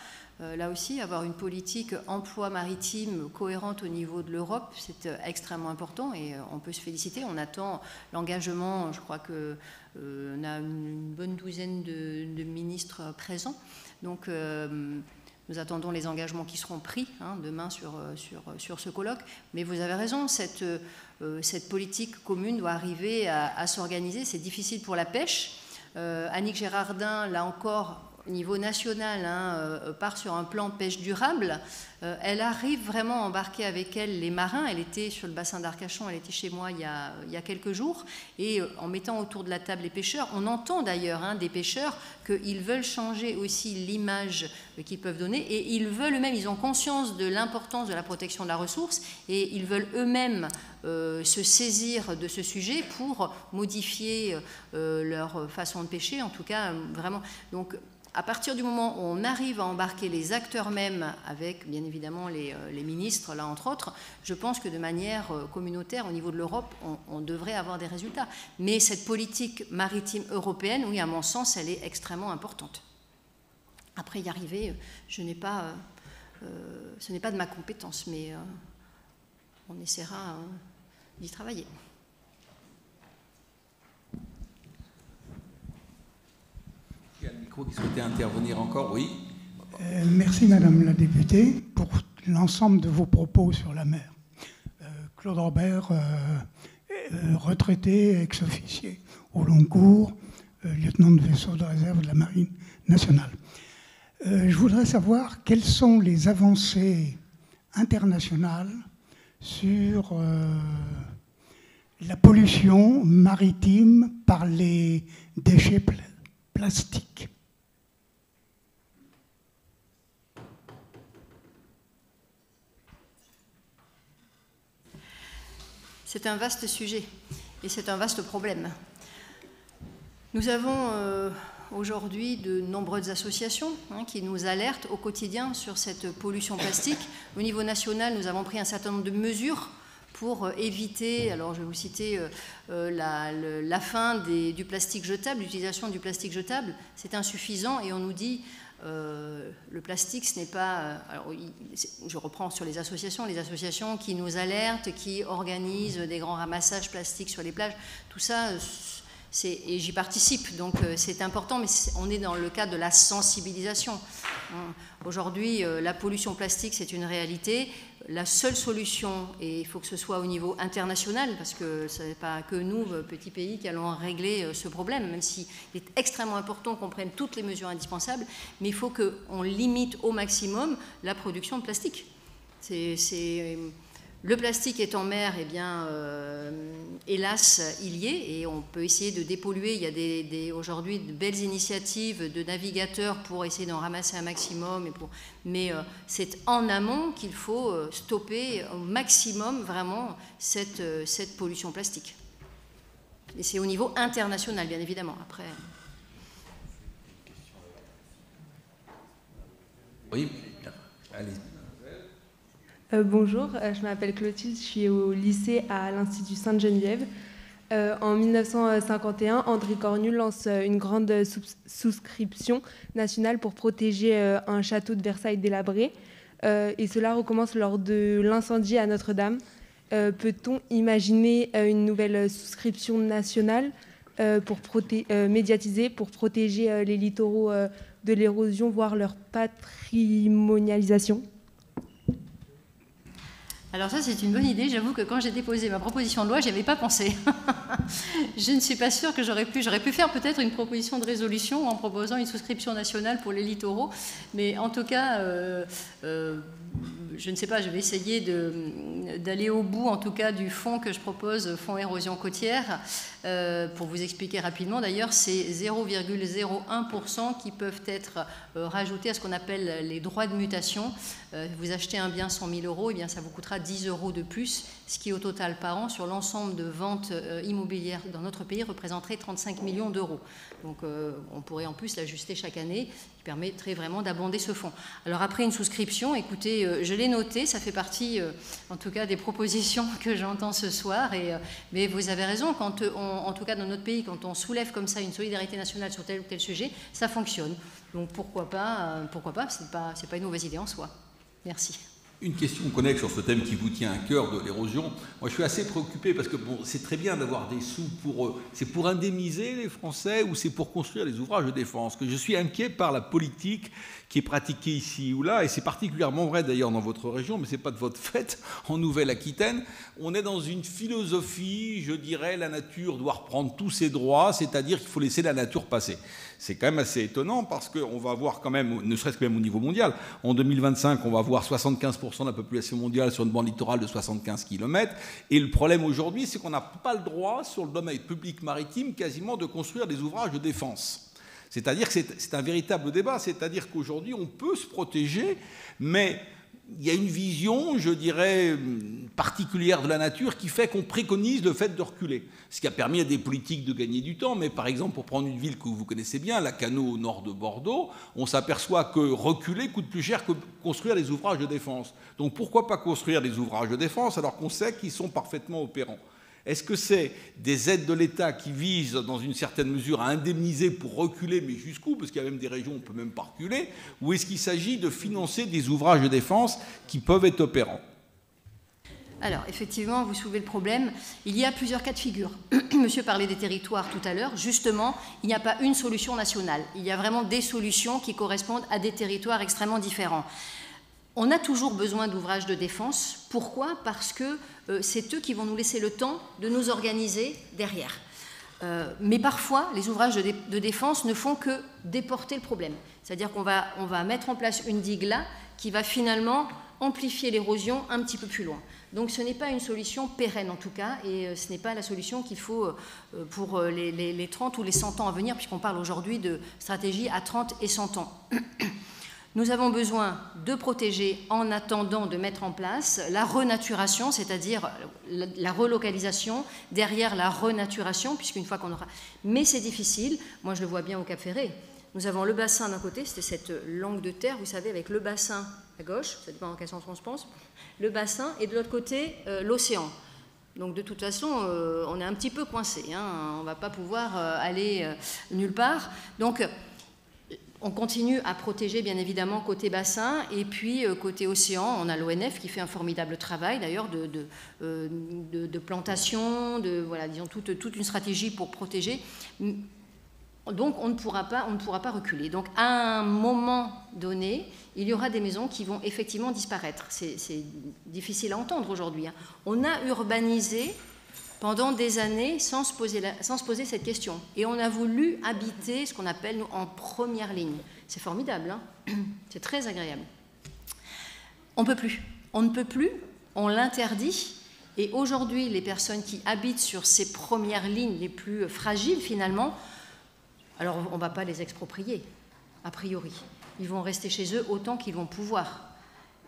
Là aussi, avoir une politique emploi maritime cohérente au niveau de l'Europe, c'est extrêmement important et on peut se féliciter. On attend l'engagement, je crois qu'on a une bonne douzaine de ministres présents. Donc, nous attendons les engagements qui seront pris demain sur ce colloque. Mais vous avez raison, cette politique commune doit arriver à s'organiser. C'est difficile pour la pêche. Annick Gérardin, là encore, au niveau national, part sur un plan pêche durable. Elle arrive vraiment à embarquer avec elle les marins. Elle était sur le bassin d'Arcachon, elle était chez moi il y a quelques jours. Et en mettant autour de la table les pêcheurs, on entend d'ailleurs des pêcheurs qu'ils veulent changer aussi l'image qu'ils peuvent donner. Et ils veulent eux-mêmes, ils ont conscience de l'importance de la protection de la ressource et ils veulent eux-mêmes se saisir de ce sujet pour modifier leur façon de pêcher, en tout cas vraiment. Donc, à partir du moment où on arrive à embarquer les acteurs mêmes, avec bien évidemment les ministres, là entre autres, je pense que de manière communautaire, au niveau de l'Europe, on devrait avoir des résultats. Mais cette politique maritime européenne, oui, à mon sens, elle est extrêmement importante. Après y arriver, ce n'est pas de ma compétence, mais on essaiera d'y travailler. Il y a le micro qui souhaitait intervenir encore, oui. Merci Madame la députée pour l'ensemble de vos propos sur la mer. Claude Robert, retraité, ex-officier au long cours, lieutenant de vaisseau de réserve de la Marine nationale. Je voudrais savoir quelles sont les avancées internationales sur la pollution maritime par les déchets plastiques. C'est un vaste sujet et c'est un vaste problème. Nous avons aujourd'hui de nombreuses associations qui nous alertent au quotidien sur cette pollution plastique. Au niveau national, nous avons pris un certain nombre de mesures pour éviter, alors je vais vous citer la fin du plastique jetable, l'utilisation du plastique jetable. C'est insuffisant et on nous dit le plastique, ce n'est pas... alors, je reprends sur les associations qui nous alertent, qui organisent des grands ramassages plastiques sur les plages, tout ça... et j'y participe, donc c'est important, mais on est dans le cadre de la sensibilisation. Aujourd'hui, la pollution plastique, c'est une réalité. La seule solution, et il faut que ce soit au niveau international, parce que ce n'est pas que nous, petits pays, qui allons régler ce problème, même s'il est extrêmement important qu'on prenne toutes les mesures indispensables, mais il faut qu'on limite au maximum la production de plastique. Le plastique est en mer, eh bien, hélas, il y est, et on peut essayer de dépolluer. Il y a aujourd'hui de belles initiatives de navigateurs pour essayer d'en ramasser un maximum. Mais c'est en amont qu'il faut stopper au maximum vraiment cette pollution plastique. Et c'est au niveau international, bien évidemment. Après. Oui, allez. Bonjour, je m'appelle Clotilde, je suis au lycée à l'Institut Sainte-Geneviève. En 1951, André Cornu lance une grande souscription nationale pour protéger un château de Versailles délabré. Et cela recommence lors de l'incendie à Notre-Dame. Peut-on imaginer une nouvelle souscription nationale pour médiatiser, pour protéger les littoraux de l'érosion, voire leur patrimonialisation ? Alors ça, c'est une bonne idée. J'avoue que quand j'ai déposé ma proposition de loi, je n'y avais pas pensé. Je ne suis pas sûre que j'aurais pu faire peut-être une proposition de résolution en proposant une souscription nationale pour les littoraux. Mais en tout cas, je ne sais pas, je vais essayer d'aller au bout, en tout cas, du fonds que je propose, fonds érosion côtière. Pour vous expliquer rapidement, d'ailleurs, c'est 0,01% qui peuvent être rajoutés à ce qu'on appelle les droits de mutation. Vous achetez un bien 100 000 €, eh bien, ça vous coûtera 10 € de plus, ce qui au total par an, sur l'ensemble de ventes immobilières dans notre pays, représenterait 35 millions d'euros. Donc on pourrait en plus l'ajuster chaque année, qui permettrait vraiment d'abonder ce fonds. Alors après une souscription, écoutez, je l'ai noté, ça fait partie en tout cas des propositions que j'entends ce soir, mais vous avez raison, quand en tout cas dans notre pays, quand on soulève comme ça une solidarité nationale sur tel ou tel sujet, ça fonctionne. Donc pourquoi pas, c'est pas une mauvaise idée en soi. Merci. Une question connexe sur ce thème qui vous tient à cœur de l'érosion. Moi, je suis assez préoccupé parce que bon, c'est très bien d'avoir des sous pour... c'est pour indemniser les Français ou c'est pour construire des ouvrages de défense? Que je suis inquiet par la politique qui est pratiquée ici ou là, et c'est particulièrement vrai d'ailleurs dans votre région, mais ce n'est pas de votre fait, en Nouvelle-Aquitaine. On est dans une philosophie, je dirais, la nature doit reprendre tous ses droits, c'est-à-dire qu'il faut laisser la nature passer. C'est quand même assez étonnant parce qu'on va voir quand même, ne serait-ce que même au niveau mondial, en 2025, on va voir 75% de la population mondiale sur une bande littorale de 75 km. Et le problème aujourd'hui, c'est qu'on n'a pas le droit, sur le domaine public maritime, quasiment de construire des ouvrages de défense. C'est-à-dire que c'est un véritable débat. C'est-à-dire qu'aujourd'hui, on peut se protéger, mais il y a une vision, je dirais, particulière de la nature qui fait qu'on préconise le fait de reculer. Ce qui a permis à des politiques de gagner du temps. Mais par exemple, pour prendre une ville que vous connaissez bien, Lacanau au nord de Bordeaux, on s'aperçoit que reculer coûte plus cher que construire des ouvrages de défense. Donc pourquoi pas construire des ouvrages de défense alors qu'on sait qu'ils sont parfaitement opérants ? Est-ce que c'est des aides de l'État qui visent, dans une certaine mesure, à indemniser pour reculer, mais jusqu'où? Parce qu'il y a même des régions où on ne peut même pas reculer. Ou est-ce qu'il s'agit de financer des ouvrages de défense qui peuvent être opérants? Alors, effectivement, vous soulevez le problème. Il y a plusieurs cas de figure. Monsieur parlait des territoires tout à l'heure. Justement, il n'y a pas une solution nationale. Il y a vraiment des solutions qui correspondent à des territoires extrêmement différents. On a toujours besoin d'ouvrages de défense. Pourquoi? Parce que c'est eux qui vont nous laisser le temps de nous organiser derrière. Mais parfois, les ouvrages de défense ne font que déporter le problème. C'est-à-dire qu'on va mettre en place une digue là qui va finalement amplifier l'érosion un petit peu plus loin. Donc ce n'est pas une solution pérenne en tout cas, et ce n'est pas la solution qu'il faut pour les 30 ou les 100 ans à venir, puisqu'on parle aujourd'hui de stratégie à 30 et 100 ans. Nous avons besoin de protéger en attendant de mettre en place la renaturation, c'est-à-dire la relocalisation derrière la renaturation, puisqu'une fois qu'on aura... Mais c'est difficile, moi je le vois bien au Cap Ferré. Nous avons le bassin d'un côté, c'était cette langue de terre, vous savez, avec le bassin à gauche, ça dépend dans quel sens on se pense, le bassin, et de l'autre côté, l'océan. Donc de toute façon, on est un petit peu coincé, hein, on ne va pas pouvoir aller nulle part. Donc on continue à protéger bien évidemment côté bassin, et puis côté océan, on a l'ONF qui fait un formidable travail d'ailleurs de plantation, voilà, disons toute une stratégie pour protéger. Donc on ne pourra pas reculer. Donc à un moment donné, il y aura des maisons qui vont effectivement disparaître. C'est difficile à entendre aujourd'hui, hein. On a urbanisé pendant des années sans se poser cette question. Et on a voulu habiter ce qu'on appelle, nous, en première ligne. C'est formidable, hein. C'est très agréable. On ne peut plus. On ne peut plus, on l'interdit. Et aujourd'hui, les personnes qui habitent sur ces premières lignes les plus fragiles, finalement, alors on ne va pas les exproprier, a priori. Ils vont rester chez eux autant qu'ils vont pouvoir.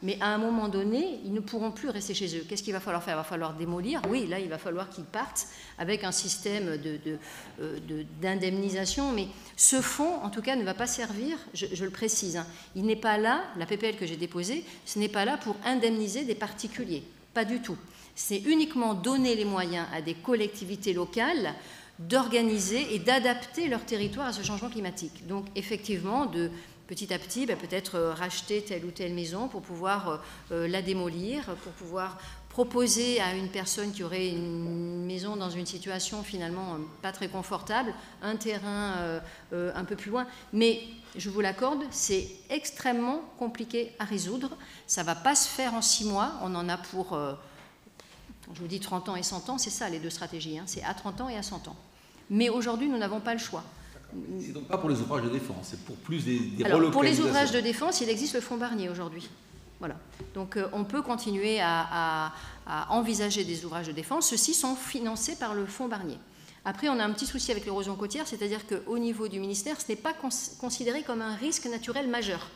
Mais à un moment donné, ils ne pourront plus rester chez eux. Qu'est-ce qu'il va falloir faire? Il va falloir démolir. Oui, là, il va falloir qu'ils partent avec un système d'indemnisation. Mais ce fonds, en tout cas, ne va pas servir, je le précise, hein, il n'est pas là, la PPL que j'ai déposée, ce n'est pas là pour indemniser des particuliers. Pas du tout. C'est uniquement donner les moyens à des collectivités locales d'organiser et d'adapter leur territoire à ce changement climatique. Donc, effectivement, petit à petit, peut-être racheter telle ou telle maison pour pouvoir la démolir, pour pouvoir proposer à une personne qui aurait une maison dans une situation finalement pas très confortable, un terrain un peu plus loin. Mais je vous l'accorde, c'est extrêmement compliqué à résoudre. Ça ne va pas se faire en 6 mois. On en a pour, je vous dis 30 ans et 100 ans, c'est ça les deux stratégies, hein. C'est à 30 ans et à 100 ans. Mais aujourd'hui, nous n'avons pas le choix. C'est donc pas pour les ouvrages de défense, c'est pour plus des relocalisations. Pour les ouvrages de défense, il existe le fonds Barnier aujourd'hui. Voilà. Donc on peut continuer à envisager des ouvrages de défense. Ceux-ci sont financés par le fonds Barnier. Après, on a un petit souci avec l'érosion côtière, c'est-à-dire qu'au niveau du ministère, ce n'est pas considéré comme un risque naturel majeur.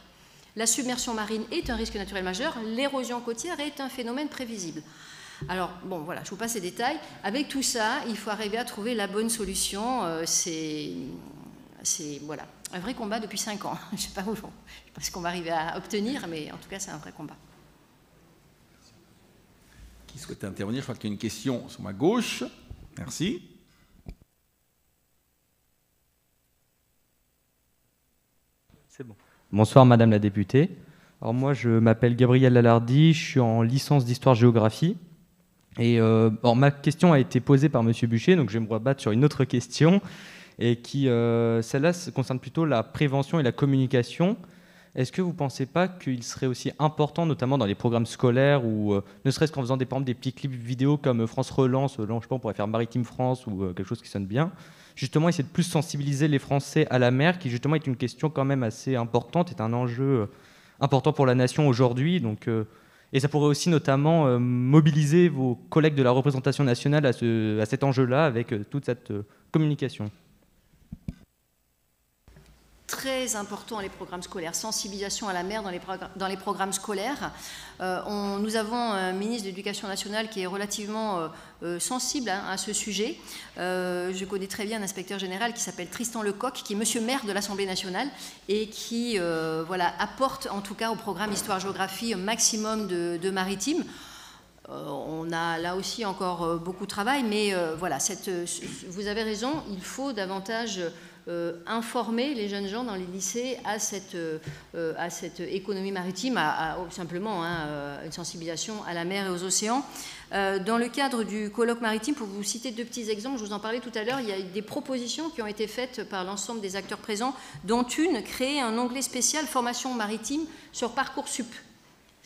La submersion marine est un risque naturel majeur, l'érosion côtière est un phénomène prévisible. Alors, bon, voilà, je vous passe les détails. Avec tout ça, il faut arriver à trouver la bonne solution. C'est voilà, un vrai combat depuis 5 ans. Je ne sais pas ce qu'on va arriver à obtenir, mais en tout cas, c'est un vrai combat. Qui souhaite intervenir? Je crois qu'il y a une question sur ma gauche. Merci. C'est bon. Bonsoir, Madame la députée. Alors moi, je m'appelle Gabriel Lalardi, je suis en licence d'histoire-géographie. Et ma question a été posée par Monsieur Buchet, donc je vais me rebattre sur une autre question, et qui, celle-là, concerne plutôt la prévention et la communication. Est-ce que vous ne pensez pas qu'il serait aussi important, notamment dans les programmes scolaires, ou ne serait-ce qu'en faisant des petits clips vidéo comme France Relance, je sais pas, on pourrait faire Maritime France ou quelque chose qui sonne bien, justement essayer de plus sensibiliser les Français à la mer, qui justement est une question quand même assez importante, est un enjeu important pour la nation aujourd'hui, donc... Et ça pourrait aussi notamment mobiliser vos collègues de la représentation nationale à cet enjeu-là avec toute cette communication. Très important les programmes scolaires, sensibilisation à la mer dans les programmes scolaires. Nous avons un ministre de l'Éducation nationale qui est relativement sensible à ce sujet. Je connais très bien un inspecteur général qui s'appelle Tristan Lecoq, qui est monsieur maire de l'Assemblée nationale et qui apporte en tout cas au programme Histoire-Géographie un maximum de maritime. On a là aussi encore beaucoup de travail, mais voilà, vous avez raison, il faut davantage informer les jeunes gens dans les lycées à cette économie maritime, simplement une sensibilisation à la mer et aux océans. Dans le cadre du colloque maritime, pour vous citer 2 petits exemples, je vous en parlais tout à l'heure, il y a des propositions qui ont été faites par l'ensemble des acteurs présents, dont une, créer un onglet spécial formation maritime sur Parcoursup.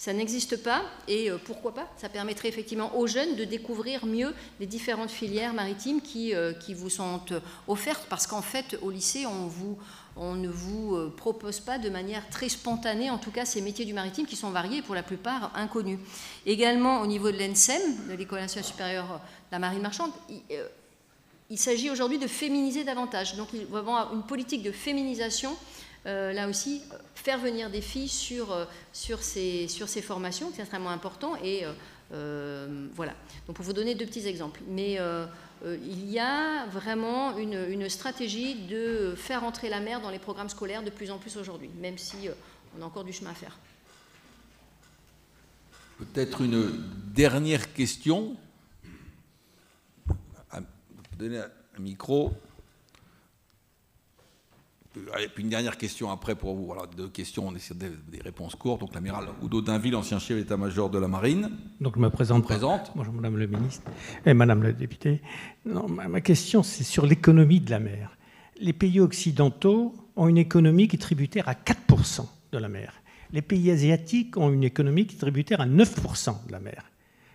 Ça n'existe pas, et pourquoi pas? Ça permettrait effectivement aux jeunes de découvrir mieux les différentes filières maritimes qui vous sont offertes, parce qu'en fait, au lycée, on ne vous propose pas de manière très spontanée, en tout cas, ces métiers du maritime qui sont variés et pour la plupart inconnus. Également, au niveau de l'ENSEM, de l'École nationale supérieure de la marine marchande, il s'agit aujourd'hui de féminiser davantage. Donc, il va y avoir une politique de féminisation là aussi, faire venir des filles sur ces formations, c'est extrêmement important. Et voilà. Donc pour vous donner 2 petits exemples. Mais il y a vraiment une stratégie de faire entrer la mer dans les programmes scolaires de plus en plus aujourd'hui, même si on a encore du chemin à faire. Peut-être une dernière question. Donner un micro. Allez, puis une dernière question après pour vous. Voilà, 2 questions, on essaie des réponses courtes. Donc l'amiral Oudot Dainville, ancien chef d'état-major de la marine. Donc je me présente. Bonjour Madame le ministre et Madame la députée. Non, ma question c'est sur l'économie de la mer. Les pays occidentaux ont une économie qui est tributaire à 4% de la mer. Les pays asiatiques ont une économie qui est tributaire à 9% de la mer.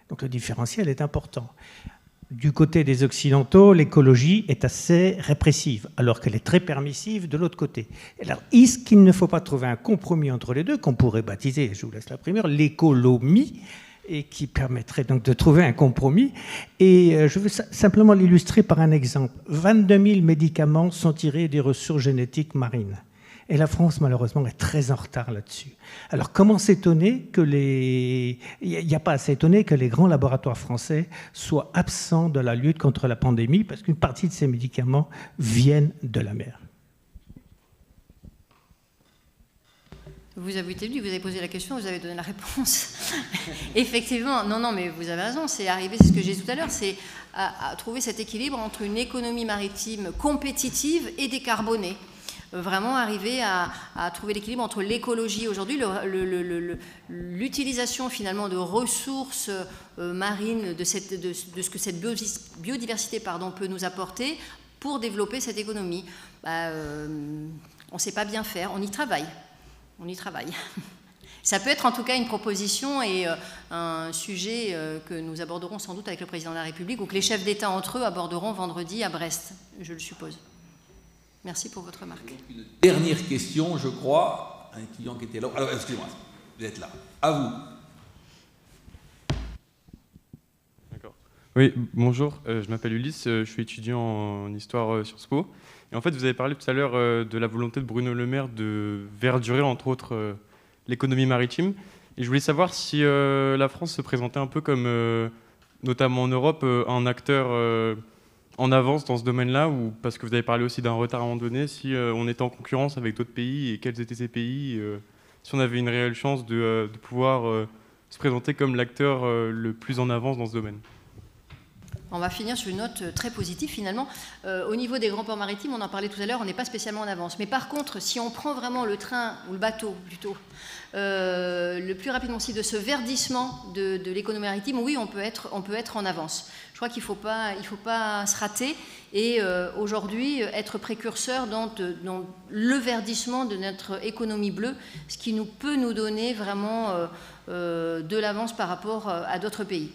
Donc le différentiel est important. Du côté des Occidentaux, l'écologie est assez répressive, alors qu'elle est très permissive de l'autre côté. Alors, est-ce qu'il ne faut pas trouver un compromis entre les deux, qu'on pourrait baptiser, je vous laisse la primeur, l'écolomie, et qui permettrait donc de trouver un compromis? Et je veux simplement l'illustrer par un exemple. 22 000 médicaments sont tirés des ressources génétiques marines. Et la France, malheureusement, est très en retard là-dessus. Alors, comment s'étonner que il n'y a pas à s'étonner que les grands laboratoires français soient absents de la lutte contre la pandémie, parce qu'une partie de ces médicaments viennent de la mer. Vous avez été venu, vous avez posé la question, vous avez donné la réponse. Effectivement, non, mais vous avez raison, c'est arrivé, c'est ce que j'ai dit tout à l'heure, c'est à trouver cet équilibre entre une économie maritime compétitive et décarbonée. Vraiment arriver à trouver l'équilibre entre l'écologie aujourd'hui, l'utilisation finalement de ressources marines, de ce que cette biodiversité peut nous apporter pour développer cette économie. On ne sait pas bien faire, on y travaille. On y travaille. Ça peut être en tout cas une proposition et un sujet que nous aborderons sans doute avec le président de la République ou que les chefs d'État entre eux aborderont vendredi à Brest, je le suppose. Merci pour votre remarque. Une dernière question, je crois. Un client qui était là. Alors, excusez-moi, vous êtes là. À vous. D'accord. Oui, bonjour. Je m'appelle Ulysse. Je suis étudiant en histoire Sciences Po. Et en fait, vous avez parlé tout à l'heure de la volonté de Bruno Le Maire de verdurer, entre autres, l'économie maritime. Et je voulais savoir si la France se présentait un peu comme, notamment en Europe, un acteur en avance dans ce domaine-là, ou parce que vous avez parlé aussi d'un retard à un moment donné, si on était en concurrence avec d'autres pays, et quels étaient ces pays, si on avait une réelle chance de pouvoir se présenter comme l'acteur le plus en avance dans ce domaine. On va finir sur une note très positive finalement. Au niveau des grands ports maritimes, on en parlait tout à l'heure, on n'est pas spécialement en avance. Mais par contre, si on prend vraiment le train, ou le bateau plutôt, le plus rapidement possible de ce verdissement de l'économie maritime, oui, on peut être en avance. Je crois qu'il ne faut pas se rater et aujourd'hui être précurseur dans le verdissement de notre économie bleue, ce qui peut nous donner vraiment de l'avance par rapport à d'autres pays.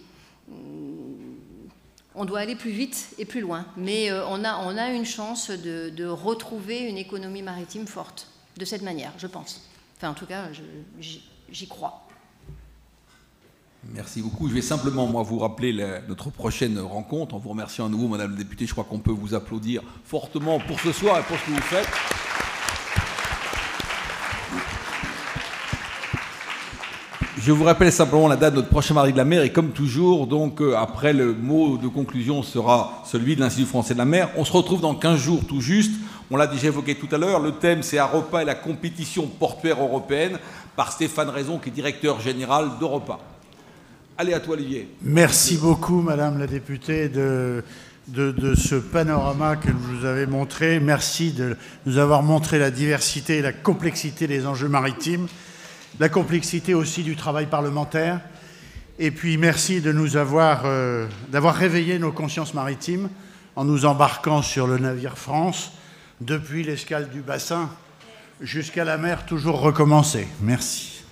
On doit aller plus vite et plus loin, mais on a une chance de retrouver une économie maritime forte, de cette manière, je pense. Enfin, en tout cas, j'y crois. Merci beaucoup. Je vais simplement, moi, vous rappeler notre prochaine rencontre, en vous remerciant à nouveau, Madame la députée. Je crois qu'on peut vous applaudir fortement pour ce soir et pour ce que vous faites. Je vous rappelle simplement la date de notre prochain Mardi de la mer et comme toujours, donc après le mot de conclusion sera celui de l'Institut français de la mer. On se retrouve dans 15 jours tout juste. On l'a déjà évoqué tout à l'heure. Le thème, c'est AROPA et la compétition portuaire européenne par Stéphane Raison, qui est directeur général d'Europa. Allez, à toi, Olivier. Merci beaucoup, Madame la députée, de ce panorama que vous nous avez montré. Merci de nous avoir montré la diversité et la complexité des enjeux maritimes. La complexité aussi du travail parlementaire. Et puis merci de nous d'avoir réveillé nos consciences maritimes en nous embarquant sur le navire France depuis l'escale du bassin jusqu'à la mer toujours recommencée. Merci.